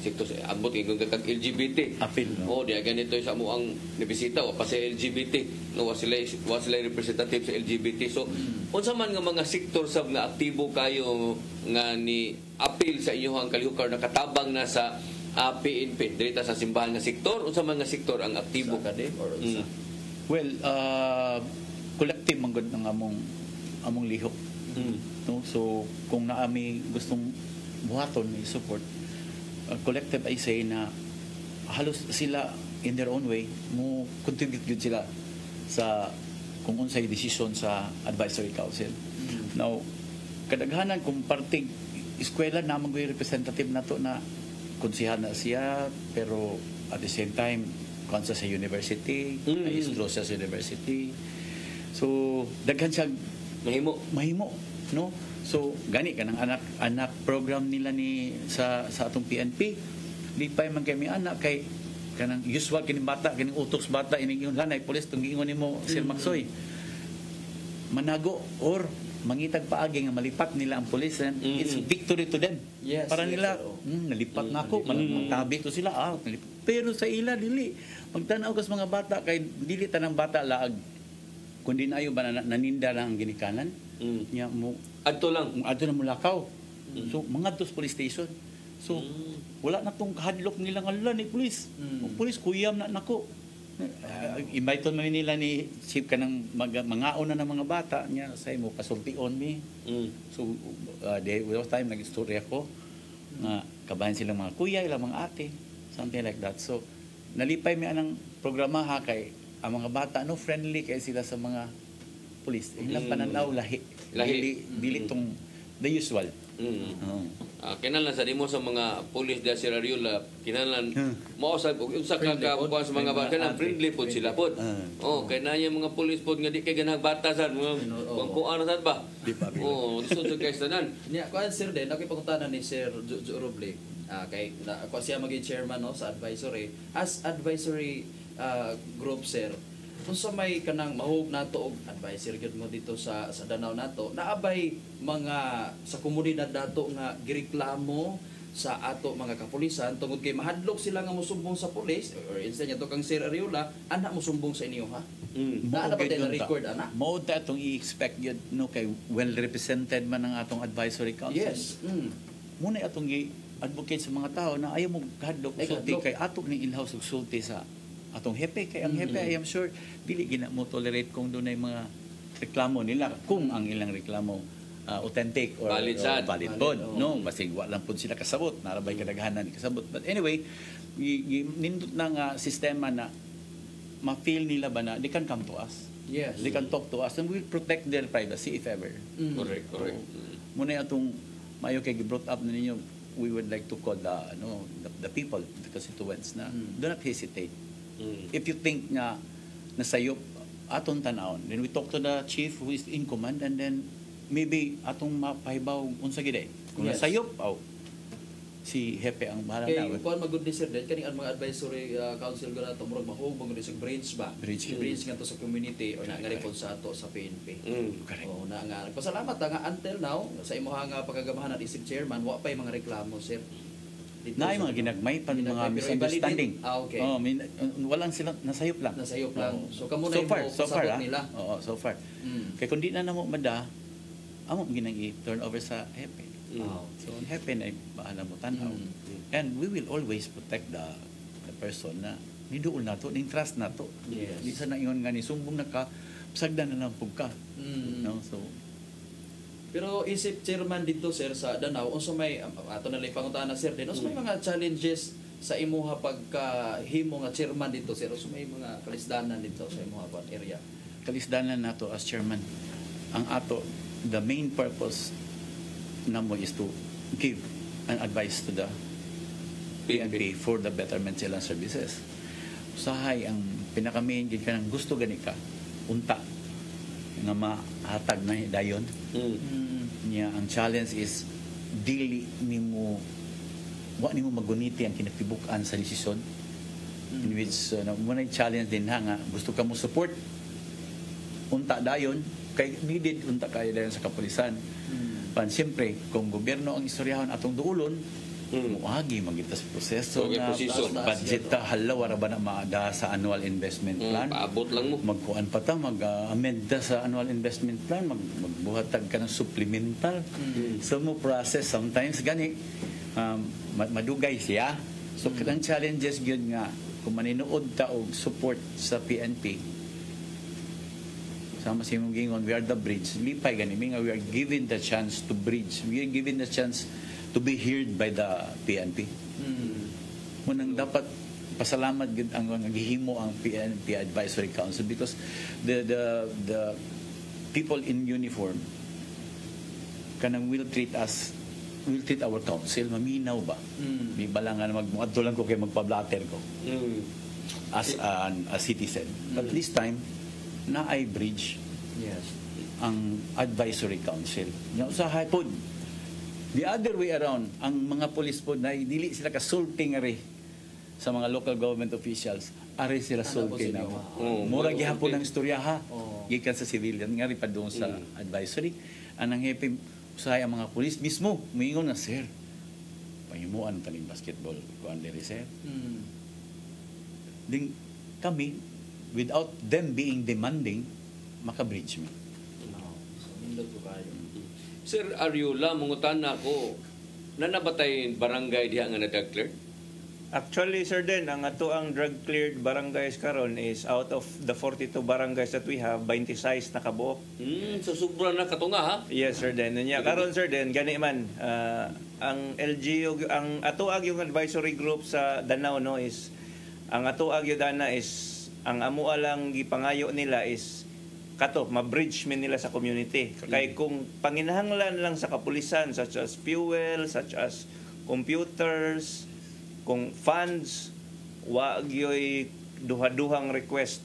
sektor ambot kay kag LGBT. Apil. No? Di ganito sa mo ang nibisita o pa sa LGBT, no wa sila representative sa LGBT. So unsa man nga mga sektor sab nga aktibo kayo nga ni apil sa inyong kalihukar na katabang na sa PNP dito sa simbahan nga sektor, unsa man nga sektor ang aktibo kadi or unsa? Well, collective man gud ang among lihok. No, so kung naami gustong buhaton ni support collective I say na halos sila in their own way mo contribute gud sila sa kung unsay decision sa advisory council. Now kadaghanan kung parting eskwela namang goy representative nato na konsehal na siya pero at the same time konsa sa university maestro sa university so daghan siya mahimo no so gani kanang anak program nila ni sa atong PNP di pa man kay mi anak kay kanang usual kini bata kini utos bata ining lanay pulis tung giingon nimo Sir Maxoy manago or mangitag paagi nga malipat nila ang pulis and it's victory to them para nila nalipat na ako magtabi to sila pero sa ila dili magtanaw kas mga bata kay dili tanang bata laag kundi na ayo ba naninda lang ang ginikanan niya mo Adto lang. Adto na Mulakaw. So mga dos police station. So wala na tong kahadlok nila nga ni police. Police kuyam na nako. Invite man nila ni chief kanang mga una ng mga bata niya sa imo pasultion mi. So they was time nag-istorya ko nga kabayan silang mga kuya, ilang mga ate, something like that. So nalipay mi anang programa ha kay ang mga bata no friendly kay sila sa mga police. Ilang pananaw lahi. Dili tong the usual. Kinahanglan sa dimo sa mga pulis da Sierra Leone, kinahanglan mao sa unsa ka kuan sa mga bata na friendly pod sila pod. Kay na yung mga pulis pod nga di kay ganang bata sad mga kuan sad ba. Lisod sa kay tanan. Nya kuan sir din ako pangutanan ni Sir Roble. Kay ako siya maging chairman no sa advisory. As advisory group sir, kung sa may kanang mahug nato og advisory gyud mo dito sa Danau nato, naabay mga sa komunidad nato nga gireklamo sa ato mga kapulisan tungod kay mahadlok sila nga mosumbong sa pulis or instead to kang Sir Ariola, ana mosumbong sa inyo ha. Ana ba tayo record ana? Mao ta atong i-expect gyud no kay well represented man ang atong advisory council. Yes. Muna atong advocate sa mga tao na ayaw mo kahadlok sulti kay ato ni in-house og sulti sa atong hepe kay ang hepe I am sure dili gina mo tolerate kung dunay mga reklamo nila kung ang ilang reklamo authentic or valid pod no basig wa lang pud sila kasabot narabay kadaghanan kasabot but anyway nindot na nga sistema na ma-feel nila ba na they can come to us. Yes, they can talk to us and we will protect their privacy if ever. Correct. Muna atong mayo kay gi-brought up na ninyo, we would like to call the people, the constituents na do not hesitate. If you think na nasayop atong tanawon, then we talk to the chief who is in command and then maybe atong mapahibaw unsa gid kung nasayop si hepe ang bahala na. Kay kuan magud ni sir din kani ang mga advisory council go nato murag mahug magud sa bridge ba. Bridge nga to sa community or na nga repon sa ato sa PNP. Correct. Na nga pasalamat nga until now sa imong nga pagkagamahan at isip chairman wa pay mga reklamo sir. Na mga ginagmay pan mga misunderstanding. Okay. Walang sila nasayop lang. So kamo na so far nila. So far. Kay kun di na namo mada amo ginang i-turn over sa hepe. So hepe na bahala mo tanaw. And we will always protect the person na niduol nato, ning trust nato. Yes. Di sa na ingon nga ni sumbong naka sagdan na lang pug ka. No? So pero isip chairman dito sir sa Danau unsa may ato na panguntahan na sir din unsa may mga challenges sa imuha pagkahimo nga chairman dito sir unsa may mga kalisdanan dito sa imuha area kalisdanan nato as chairman ang ato the main purpose namo is to give an advice to the PNP for the betterment silang services. Usahay ang pinaka-main gid kanang gusto gani ka unta nga mahatag na dayon. Niya ang challenge is dili nimo wa nimo maguniti ang kinatibuk-an sa desisyon in which muna challenge din nga gusto ka mo support unta dayon kay needed unta kay dayon sa kapulisan. Pan siyempre kung gobyerno ang istoryahon atong duulon muagi magitas proseso na budget ta halaw ra ba na maada sa annual investment plan paabot lang mo magkuan pa ta mag-amend sa annual investment plan magbuhatag ka ng supplemental so mo process sometimes gani madugay siya so kanang challenges gyud nga kung maninuod ta og support sa PNP sama si mong gingon we are the bridge lipay gani nga we are given the chance to bridge we are given the chance to be heard by the PNP. Munang dapat pasalamat gid ang gihimo ang PNP Advisory Council because the people in uniform kanang will treat our council maminaw ba. Di balangan magmuadto lang ko kay magpa-blatter ko. As a citizen. But this time na I bridge ang Advisory Council. Nya usahay pod the other way around, ang mga police po na dili sila kasulting ari sa mga local government officials, ari sila sulti na. Mura gihapon ang istorya ha. Gikan sa civilian nga ri padung sa advisory. Anang hepe usahay ang mga police mismo moingon na sir. Pahimuan kaning basketball kuan diri sir. Ding kami without them being demanding maka-bridge me. So nindot ko kayo. Sir Ariola, mungutan na ako, nanabatay barangay diha nga na-drug cleared? Actually, sir, din, ang ato ang drug-cleared barangays karon is out of the 42 barangays that we have, 26 nakabuok. So sobra na katunga, ha? Yes, sir, din. Nya karon, sir, din, gani man, ang LGU, ang ato yung advisory group sa Danao, no, is, ang ato dana is, ang amua lang gipangayo nila is, kato, ma-bridge min nila sa community. Kaya kung panginahanglan lang sa kapulisan, such as fuel, such as computers, kung funds, wag yo'y duha-duhang request.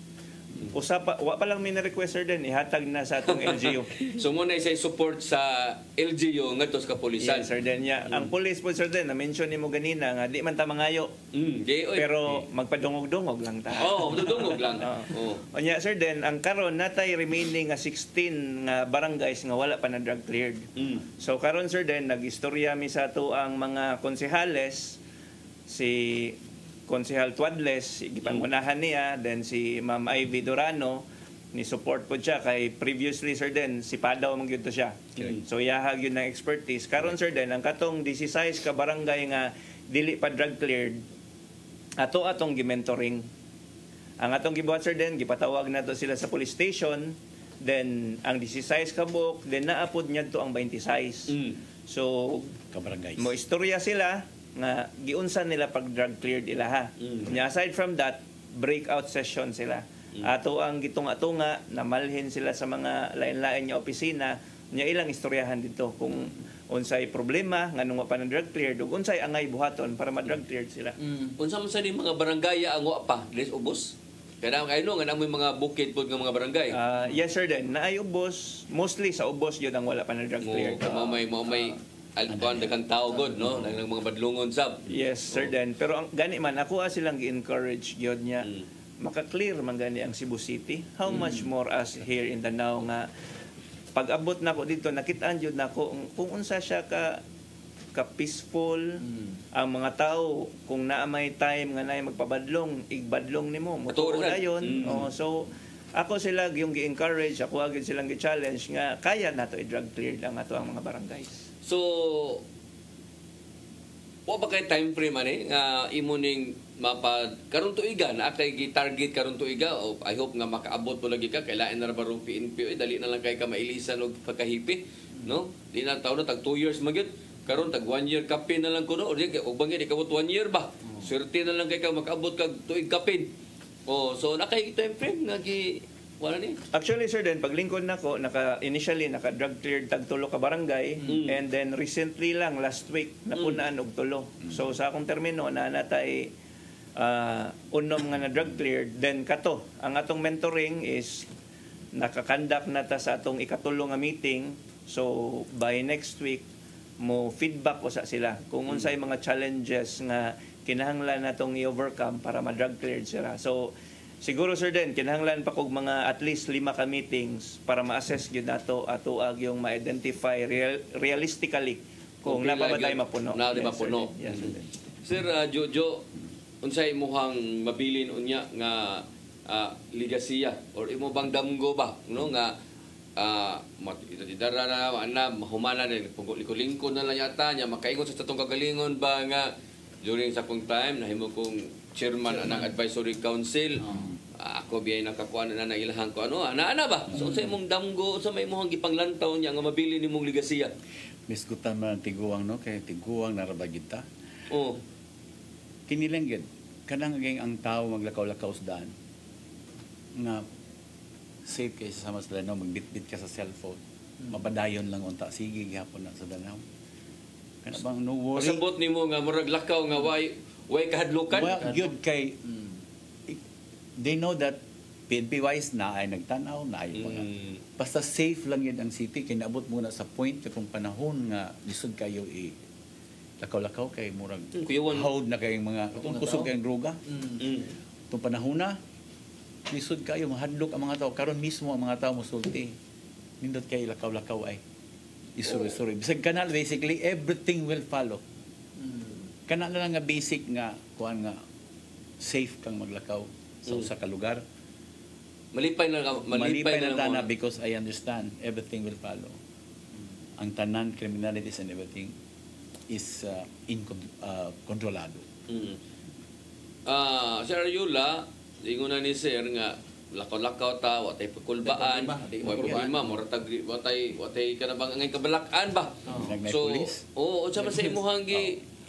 Wa pa lang may na-requester din, ihatag na sa atong LGU. So muna isa'y support sa LGU nga to sa kapulisan. Yes, sir, din. Ang police po, sir, din, na-mention ni mo ganina, nga di man ta mangayo. Pero magpadungog-dungog lang ta. Magpadungog lang. Onya, sir, din, ang karon natay remaining nga 16 nga barangays nga wala pa na drug cleared. So karon, sir, din, nag-istorya mi sa ato ang mga konsehales, si Konsehal Tuadles, gipangunahan niya, then si Ma'am Ivy Durano, ni support po siya kay previously, sir, din si Padaw magyud to siya. So iyahag yun ng expertise. Karon, sir, din ang katong 16 ka barangay nga dili pa drug cleared, atong gimentoring. Ang atong gibuhat, sir, din gipatawag nato sila sa police station, then ang 16 ka book, then naapod niya to ang 26. So kabarangay mo istorya sila nga giunsan nila pag drug cleared ilaha. Aside from that, breakout session sila. Ato ang gitunga-tunga, namalhin sila sa mga lain-lain nga opisina, nya ilang istoryahan dito kung unsay problema nganong wa pa na drug cleared ug unsay angay buhaton para ma-drug cleared sila. Unsa man sa ni mga barangay ang wa pa, dis ubos? Kaya I know nga namoy mga bukid pod nga mga barangay. Yes, sir, din naay ubos, mostly sa ubos yun ang wala pa na drug cleared. May alkuan daghang tao god, no, nang mga badlungon sab. Yes, sir, then pero ang gani man ako silang gi-encourage gyud niya maka-clear man gani ang Cebu City. How much more as here in Danao nga pag-abot nako dito nakit-an jud nako kung unsa siya ka peaceful ang mga tao kung naa may time nga naay magpabadlong igbadlong nimo motuo dayon. So ako sila yung gi-encourage, ako agad silang gi-challenge nga kaya nato i-drug clear lang ato ang mga barangays. So, wa ba kay time frame ani nga imo ning karon tuiga na kay gi-target karon tuiga I hope nga makaabot mo lagi ka kay lain na ba rong PNP dali na lang kay ka mailisan og pagkahipi, no? Di na taon na tag 2 years magyud. Karon tag 1 year kapin na lang kuno o bangin ikabot 1 year ba? Swerte na lang kay ka makaabot kag tuig kapin. So nakay time frame nga wala ni. Actually, sir, then paglingkod nako initially naka drug cleared tag tulo ka barangay and then recently lang last week napunaan og tulo. So sa akong termino na natay unom nga na drug cleared, then kato ang atong mentoring is nakakandak nata sa atong ikatulo nga meeting. So by next week mo feedback ko sa sila kung unsay mga challenges nga kinahanglan natong i-overcome para ma-drug cleared sila. So siguro, sir, din kinahanglan pa kog mga at least 5 ka meetings para ma-assess gyud nato ato ag yung ma-identify realistically kung napa ba tayo mapuno. Na di mapuno. Yes, sir. Jojo, unsay imong mabilin unya nga ligasiya or imo bang damgo ba, no, nga matidara na mahumana na lingkod na lang yata niya makaingon sa tatong kagalingon ba nga during sa kong time nahimo kong chairman ng advisory council. Ako biyay nakakuan na ilahang ko ana ba. So sa imong damgo sa may imong gipanglantaw niya nga mabili nimong ligasiya. Misgutan man tiguang, no, kay tiguang narabagita. Kinilang gid kanang ang tao maglakaw-lakaw sa daan nga safe kay sa mas Danao magbitbit ka sa cellphone. Mapadayon lang unta sige gihapon na sa Danao. Kana bang no worry. Pasabot nimo nga murag lakaw nga way kahadlukan. Well, good kay they know that PNP wise na ay nagtanaw na ay mga basta safe lang yun ang city kay naabot muna sa point kung panahon nga lisod kayo lakaw-lakaw kay murag hold na kay mga kusog kayong droga. Itong panahon na lisod kayo mahadlok ang mga tao karon mismo ang mga tao mosulti nindot kay lakaw-lakaw ay isuri-isuri bisag kanal basically everything will follow. Kana na lang nga basic nga kuan nga safe kang maglakaw sa usa ka lugar. Malipay na because I understand everything will follow. ang tanan criminalities and everything is kontrolado. Sir Yula, ingon na ni Sir nga lakaw-lakaw ta, watay pakulbaan, watay problema, watay kanabang angay kabalakan ba? So, sa man sa imuhang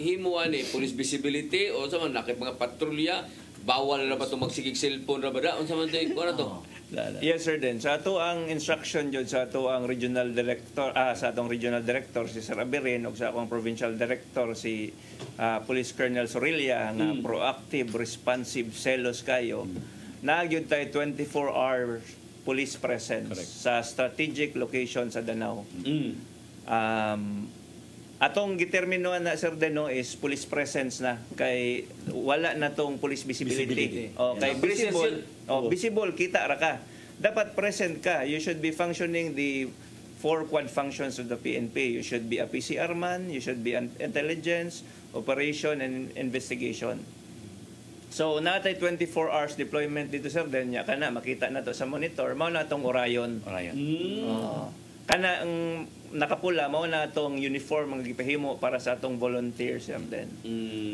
himuan police visibility, o sa man nakit mga patrolya, bawal na ba itong magsigig cellphone na ba da? O sa man tayo, kung ano to? Yes, sir, din. Sa ato ang instruction jud sa ato ang regional director, sa atong regional director si Sir Abirin ug sa akong provincial director si Police Colonel Sorilla nga proactive, responsive, selos kayo. Nagyud tay 24-hour police presence sa strategic location sa Danao. Atong giterminoan na, Sir Deno, is police presence na. Kay wala na tong police visibility. Kay visible, kita ra ka. Dapat present ka. You should be functioning the 4 quad functions of the PNP. You should be a PCR man, you should be an intelligence, operation, and investigation. So, natay 24 hours deployment dito, Sir Den. Kana, makita na to sa monitor. Mao na tong Orion. Kana ang nakapula, mao na itong uniform ang gipahimo para sa atong volunteers, Sir Den.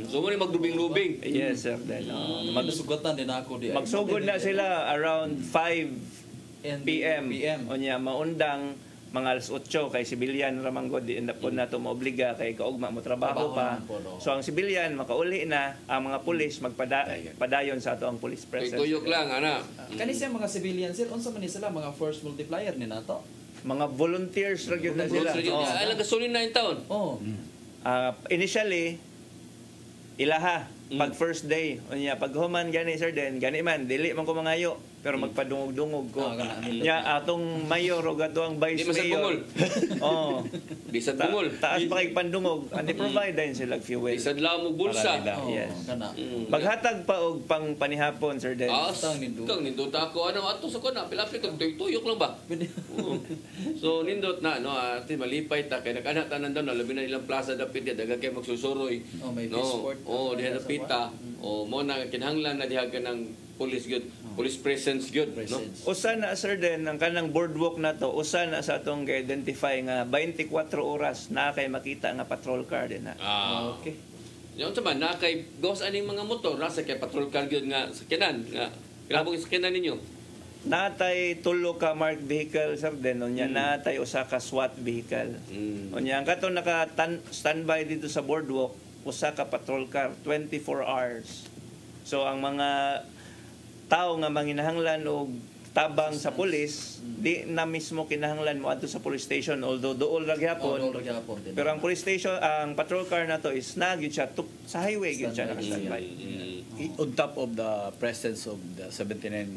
So, mo magdubing-dubing? Yes, Sir Den. Magsugatan din ako. Magsugod na sila around 5 p.m. Onya, maundang mga alas 8 kay sibilyan ramanggod di na po nato maobliga kay kaugma mo trabaho pa. So ang sibilyan makauli na, ang mga pulis magpadayon sa ato ang police presence. Tuyok lang ana. Kani siya mga civilian sir, unsa man ni sila mga force multiplier ni nato? Mga volunteers ra gyud na sila. Ay lang gasolin na in town. Initially ilaha pag first day unya pag human gani Sir Den gani man dili man ko mangayo pero magpadungog-dungog ko. Nya atong mayor o gato ang vice mayor. Bisad bungol. Taas pa kay pandungog. Ani provide din sila fuel. Bisad lang mo bulsa. Yes. Maghatag pa og pang panihapon Sir Den. Kang nindot ako ano ato sa kuna pilapit og tuyok lang ba. So nindot na no ati malipay ta kay nakaana tanan daw labi na ilang plaza dapit daga kay magsusuroy. Diha pita. Mo na kinahanglan na diha ng police good, police presence good, no? Usa na Sir Den ang kanang boardwalk na to, usa na sa atong identify nga 24 oras na kay makita nga patrol car din na. Okay. Yung saman na kay gawas aning mga motor nasa kay patrol car gyud nga sakyanan nga kilabog sakyanan ninyo. Natay tulo ka marked vehicle Sir Den unya natay usa ka SWAT vehicle. Unya ang kato naka standby dito sa boardwalk usa ka patrol car 24 hours. So ang mga tao nga manginahanglan og tabang sa pulis di na mismo kinahanglan mo adto sa police station although dool ra gyapon. Pero ang police station ang patrol car nato is nagyud siya sa highway gyud siya naka-standby. On top of the presence of the 79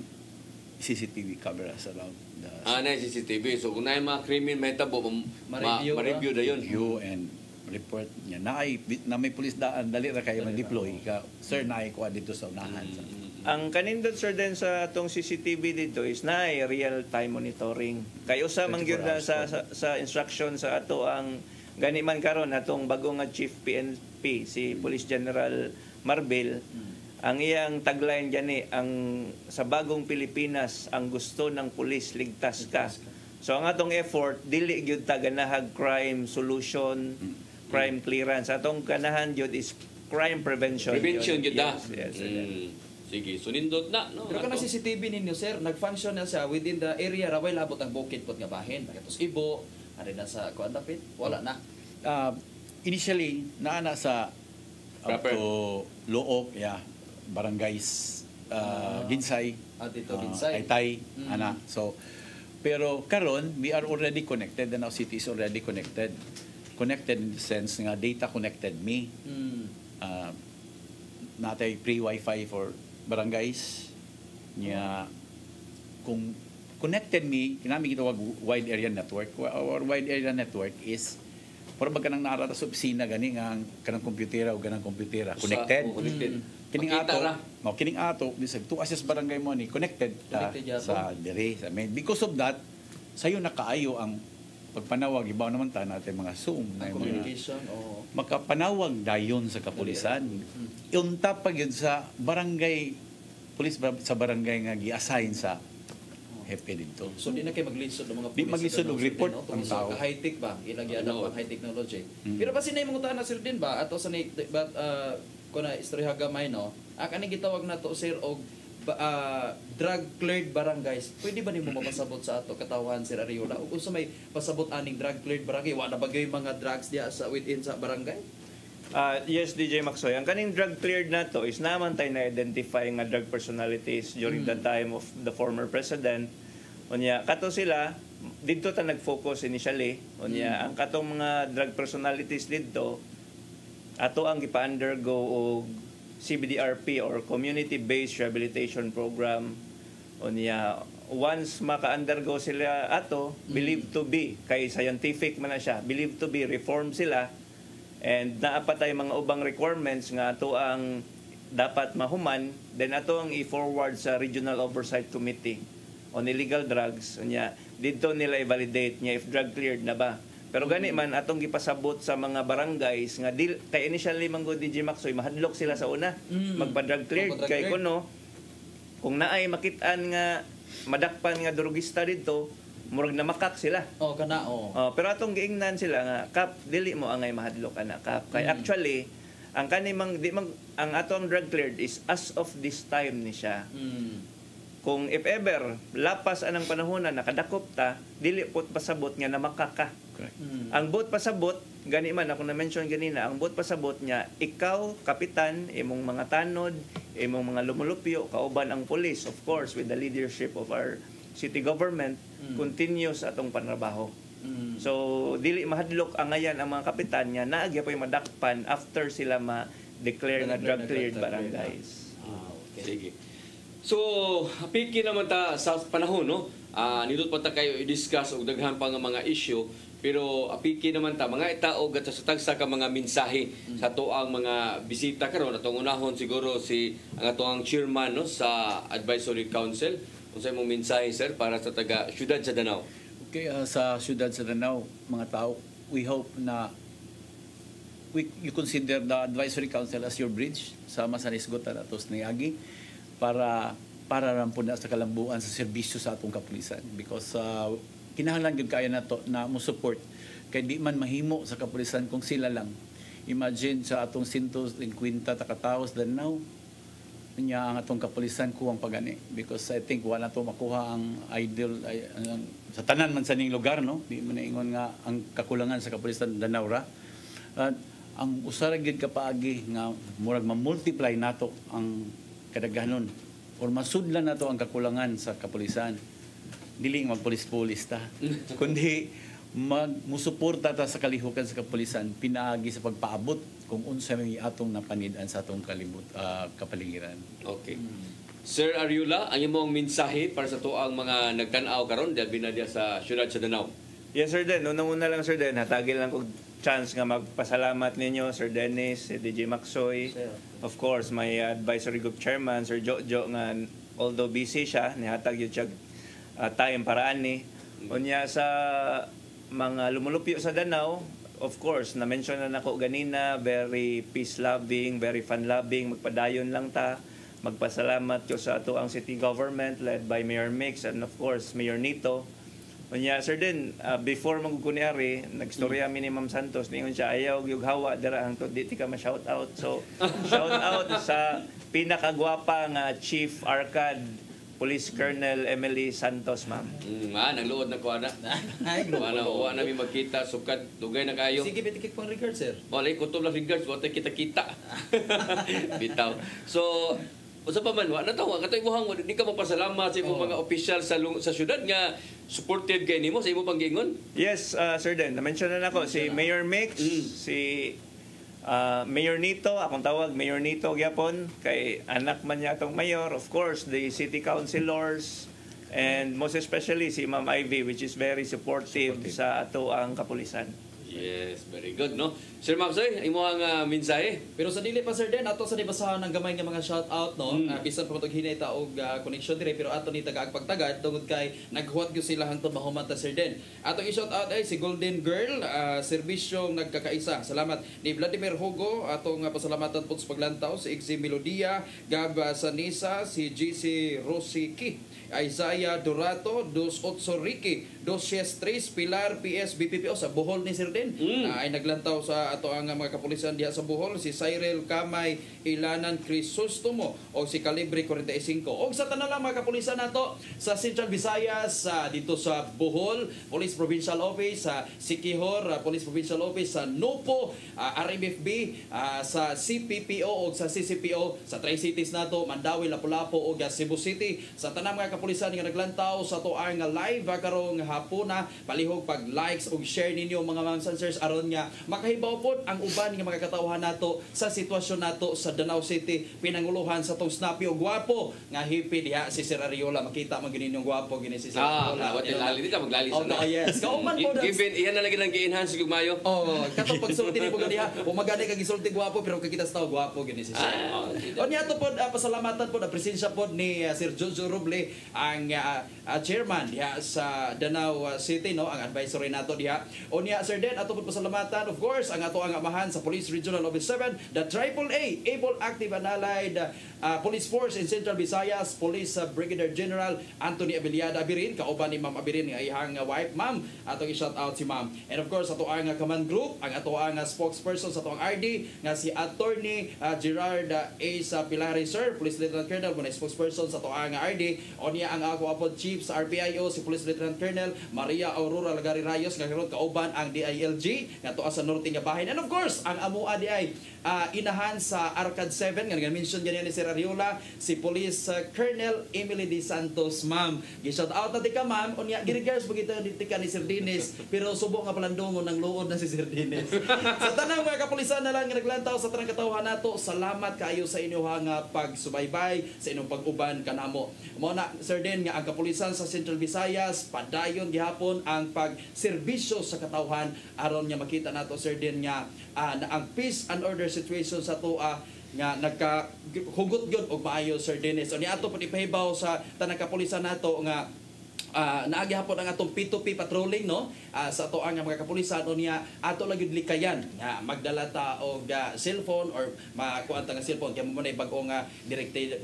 CCTV cameras around the na CCTV. So kung na mga krimen may tabo ma-review dayon. Review and report niya na may pulis daan dali ra kayo ma-deploy ka sir naay kuha dito sa unahan. Ang kanindot Sir Den sa atong CCTV dito is na real time monitoring. Kayo sa mangyud na sa instruction sa ato ang gani man karon atong bagong nga Chief PNP si Police General Marbil. Ang iyang tagline gani ang sa bagong Pilipinas ang gusto ng pulis ligtas ka. So ang atong effort dili gyud ta ganahag crime solution, crime clearance. Atong ganahan gyud is crime prevention. Prevention gyud da. Yes. Sige, sunindot na, no? Pero kanang CCTV ninyo, sir, nag-function na siya within the area, raway labot ang bukid pot nga bahin. Pagkatos Ibo, ari na sa kuan dapit, wala na. Initially, naana sa to Look, barangays, Ginsay, Taytay, ana. So, pero karon we are already connected. The Danao City is already connected. Connected in the sense nga data connected me. Natay free Wi-Fi for barangays niya kung connected me kinami gitawag wide area network. Our wide area network is para magka nang naarata sa opisina gani nga kanang komputera o ganang komputera connected. Kining ato bisag to assess barangay mo ni connected sa dire sa main. Because of that sayo nakaayo ang pagpanawag ibaw naman ta natin mga Zoom na communication makapanawag dayon sa kapulisan. Unta pag yun sa barangay police sa barangay nga gi-assign sa hepe dito. So di na kayo maglisod ng mga Di maglisod og report no? ang tao. High tech ba? Ilagyan No. ang high technology. Mm. Pero pa sinay mga na sir din ba ato sa but kuna istorya gamay no. Kani gitawag na to sir og drug cleared barangays. Pwede ba nimo mapasabot sa ato katawan Sir Ariola? Ug unsa may pasabot aning drug cleared barangay? Wa na bagay mga drugs diya sa within sa barangay? Yes, DJ Maxoy. Ang kaning drug cleared na to is naman tayo na-identify nga drug personalities during the time of the former president. Unya, kato sila, dito ta nag-focus initially. Unya, ang katong mga drug personalities dito, ato ang gipa-undergo og CBDRP or Community-Based Rehabilitation Program. Unya, once maka-undergo sila ato, believed to be, kay scientific man na siya, believed to be, reform sila, and naapa tayo mga ubang requirements nga ato ang dapat mahuman, then ato ang i-forward sa Regional Oversight Committee on Illegal Drugs. Unya, dito nila i-validate niya if drug cleared na ba. Pero gani man atong gipasabot sa mga barangays nga kay initially manggo DJ Maxoy mahadlok sila sa una magpa-drug cleared kay kuno kung naay makit-an nga madakpan nga drugista dito murag na makak sila. Oh, kana pero atong giingnan sila nga kap dili mo angay mahadlok ana kap kay actually ang kanimang ang atong drug cleared is as of this time ni siya. Kung if ever lapas anang panahon na nakadakop ta dili pot pasabot nga namakaka. Ang buot pasabot gani man ako na mention ganina ang buot pasabot niya ikaw kapitan imong mga tanod imong mga lumulupyo kauban ang police of course with the leadership of our city government continuous atong panrabaho. So dili mahadlok ang ngayan ang mga kapitan niya naagya pa madakpan after sila ma-declare nga drug cleared barangays. Okay. Sige. So, piki naman ta sa panahon, no? Nindot pa ta kayo i-discuss og daghan pa nga mga issue, pero piki naman ta mga itaog at sa tagsa ka mga mensahe sa tuang mga bisita karon atong unahon siguro ang atoang chairman no sa Advisory Council. Unsay imong mensahe sir para sa taga Syudad sa Danau? Okay, sa Syudad sa Danau, mga tao, we hope na you consider the Advisory Council as your bridge sa masanisgotan atos niagi para ram po na sa kalambuan sa serbisyo sa atong kapulisan because kinahanglan gyud kaya nato na mo support kay di man mahimo sa kapulisan kung sila lang. Imagine sa atong 150 takataos Danau niya ang atong kapulisan kuwang pagani because I think wala to makuha ang ideal sa tanan man sa ning lugar no di man ingon nga ang kakulangan sa kapulisan Danau ra. Ang usara gyud kapaagi nga murag ma-multiply nato ang kadaghanon or masudlan nato ang kakulangan sa kapulisan dili magpulis-pulis ta kundi musuporta ta sa kalihukan sa kapulisan pinaagi sa pagpaabot kung unsa may atong napanid-an sa atong kapaligiran. Okay. Sir Ariola, ang imong mensahe para sa tuang mga nagtan-aw karon dahil binadya sa Syudad sa Danau? Yes sir Den, unang-una lang sir Den, hatagil lang kog chance nga magpasalamat ninyo Sir Dennis, DJ Maxoy, of course my advisory group chairman Sir Jojo nga although busy siya nihatag yun siya time para ani unya sa mga lumulupyo sa Danau. Of course na mention na nako ganina very peace loving, very fun loving, magpadayon lang ta, magpasalamat ko sa ato ang city government led by Mayor Mix and of course Mayor Nito. Unya sir din before magkuniari nagstorya mi ni Ma'am Santos ningon siya ayaw gyud hawa dira hangtod di ka ma-shout out. So shout out sa pinakagwapa nga Chief Arcad Police Colonel Emily Santos ma'am. Nagluod na ko ana. Wa na mi magkita sukad dugay na kayo. Sige bitikik pang regard sir. Wala kutob lang regards wa tay kita-kita. Bitaw. So usa pa man wa natawa katoy buhang di ka magpasalamat sa imong mga opisyal sa syudad nga supported kay nimo sa imong panggingon. Yes sir Den, na-mention na nako si Mayor Mix, si Mayor Nito, akong tawag Mayor Nito gyapon kay anak man niya atong mayor, of course the city councilors and most especially si Ma'am Ivy which is very supportive sa ato ang kapulisan. Yes, very good, no? Sir Maxoy, imo ang mensahe. Pero sa dili pa sir din ato sa dibasahan ng gamay nga mga shout out no. Bisan pa matog hinay ta og connection dire pero ato ni tagaag pagtagad tungod kay naghuwat gyud sila hangtod mahuman ta sir din. Ato i-shout out ay si Golden Girl, serbisyong nagkakaisa. Salamat ni Vladimir Hugo, atong pasalamatan po sa paglantaw si Ixi Melodia, Gab Sanisa, si GC Rosiki, Isaiah Dorato, Dos Otso Ricky, Dos Tres, Pilar PS BPPO sa Bohol ni Sir din. Ay naglantaw sa ato ang mga kapulisan diha sa Bohol, si Cyril Kamay Ilanan Crisostomo o si Calibre 45. O sa tanan lang mga kapulisan nato sa Central Visayas, dito sa Bohol, Police Provincial Office, sa Siquijor, Police Provincial Office, sa Nopo, RMFB, sa CPPO o sa CCPO, sa Tri-Cities nato, Mandawi, Lapu-Lapu o Cebu City. Sa tanang mga kapulisan nga naglantaw sa tuang live karong hapuna, palihog pag-likes o share ninyo mga sensors aron nga makahibaw pod ang uban nga mga katawhan nato sa sitwasyon nato sa Danau City, pinanguluhan sa tong snappy o gwapo nga hipi diha si Sir Ariola. Makita man ginin yung gwapo gini si Sir Ariola. Wati lali dito maglali sa. Oh, yes. Kauman po given iyan na lagi nang gi-enhance kung mayo. Oh, kato pagsulti ni mo diha, o magani kag gisulti gwapo pero kakita sa tao gwapo gini si Sir. O niya to pod pasalamatan pod ang presensya pod ni Sir Jojo Roble, ang chairman diha sa Danau City, no, ang advisory nato diha. O niya Sir Den ato pod pasalamatan of course ang ato ang amahan sa Police Regional Office 7, the AAA Able Active and Allied Police Force in Central Visayas, Police Brigadier General Anthony Abiliada Abirin, kauban ni Ma'am Abirin nga iyang wife, Ma'am. Ato i-shout out si Ma'am. And of course ato ang command group, ang ato ang spokesperson sa ato ang RD nga si Attorney Gerard A. Pilari Sir, Police Lieutenant Colonel, muna spokesperson sa ato ang RD. O niya ang ako apod chief sa RPIO si Police Lieutenant Colonel Maria Aurora Lagari Rayos nga karon kauban ang DILG nga tuwa sa norte nga bahin. And of course ang amua di ay inahan sa Arcade 7 nga mention ganyan ni Sir Ariola, si Police Colonel Emily D. Santos, Ma'am. Gi-shout out natin ka, Ma'am. O niya, girigars po kita ka ni Sir Dennis, pero subo nga palandungon ng luod na si Sir Dennis. Sa tanang mga kapulisan na lang nga naglantaw sa tanang katawhan nato, salamat kayo sa inyo nga pagsubaybay, sa inyong pag-uban kanamo. Muna, Sir Den, nga ang kapulisan sa Central Visayas, padayon gihapon ang pagserbisyo sa katawhan aron nga makita nato, Sir Den, nga na ang peace and order situation sa tuwa nga nagkahugot gyud og maayo, Sir Dennis. O ni ato pud ipahibaw sa tanang kapulisan nato nga naagi hapon ang atong P2P patrolling, no, sa ato ang mga kapulisan. O niya ato lang gyud likayan nga magdala ta og cellphone or makuan ta nga cellphone kay mo na bag-o nga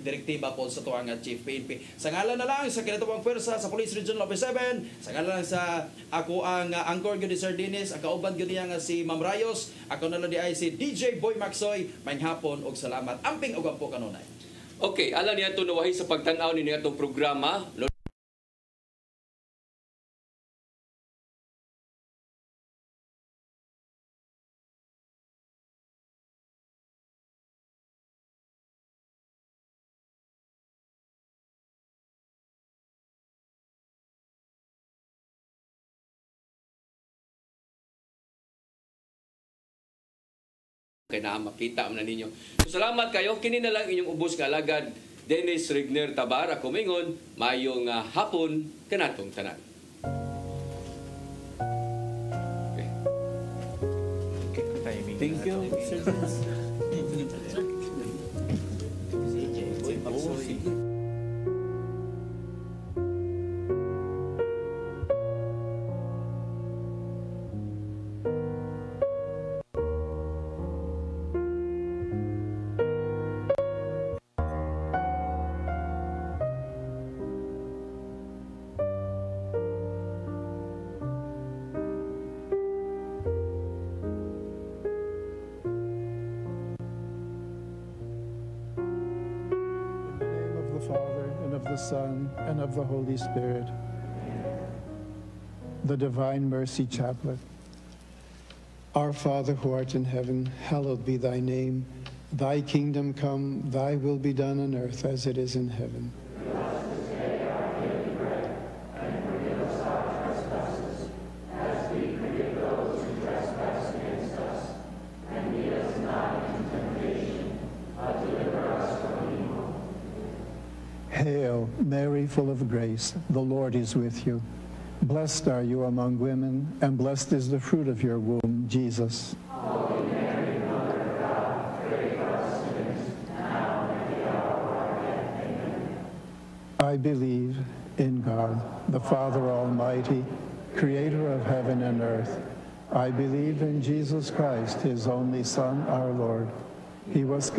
direktiba po sa tuang Chief PNP. Sa ngalan na lang sa kinatawang pwersa sa Police Regional Office 7, sa ngalan lang sa ako ang anchor gyud ni Sir Dennis, ang kauban gyud niya nga si Ma'am Rayos, ako na lang di ay si DJ Boy Maxoy. Maayong hapon og salamat. Amping og ampo kanunay. Okay, alam niya ito nawahi sa pagtanaw ni atong programa. Kaya na makita man ninyo. So, salamat kayo. Kini na lang inyong ubos nga alagad Dennis Rigner Tabar. Ako mingon, mayong hapon kanatong tanan. Okay. Thank you, Sir Dennis. Son, and of the Holy Spirit. The Divine Mercy Chaplet. Our Father who art in heaven, hallowed be thy name. Thy kingdom come, thy will be done on earth as it is in heaven. Hail, Mary, full of grace, the Lord is with you. Blessed are you among women, and blessed is the fruit of your womb, Jesus. I believe in God, the Father Almighty, creator of heaven and earth. I believe in Jesus Christ, his only Son, our Lord. He was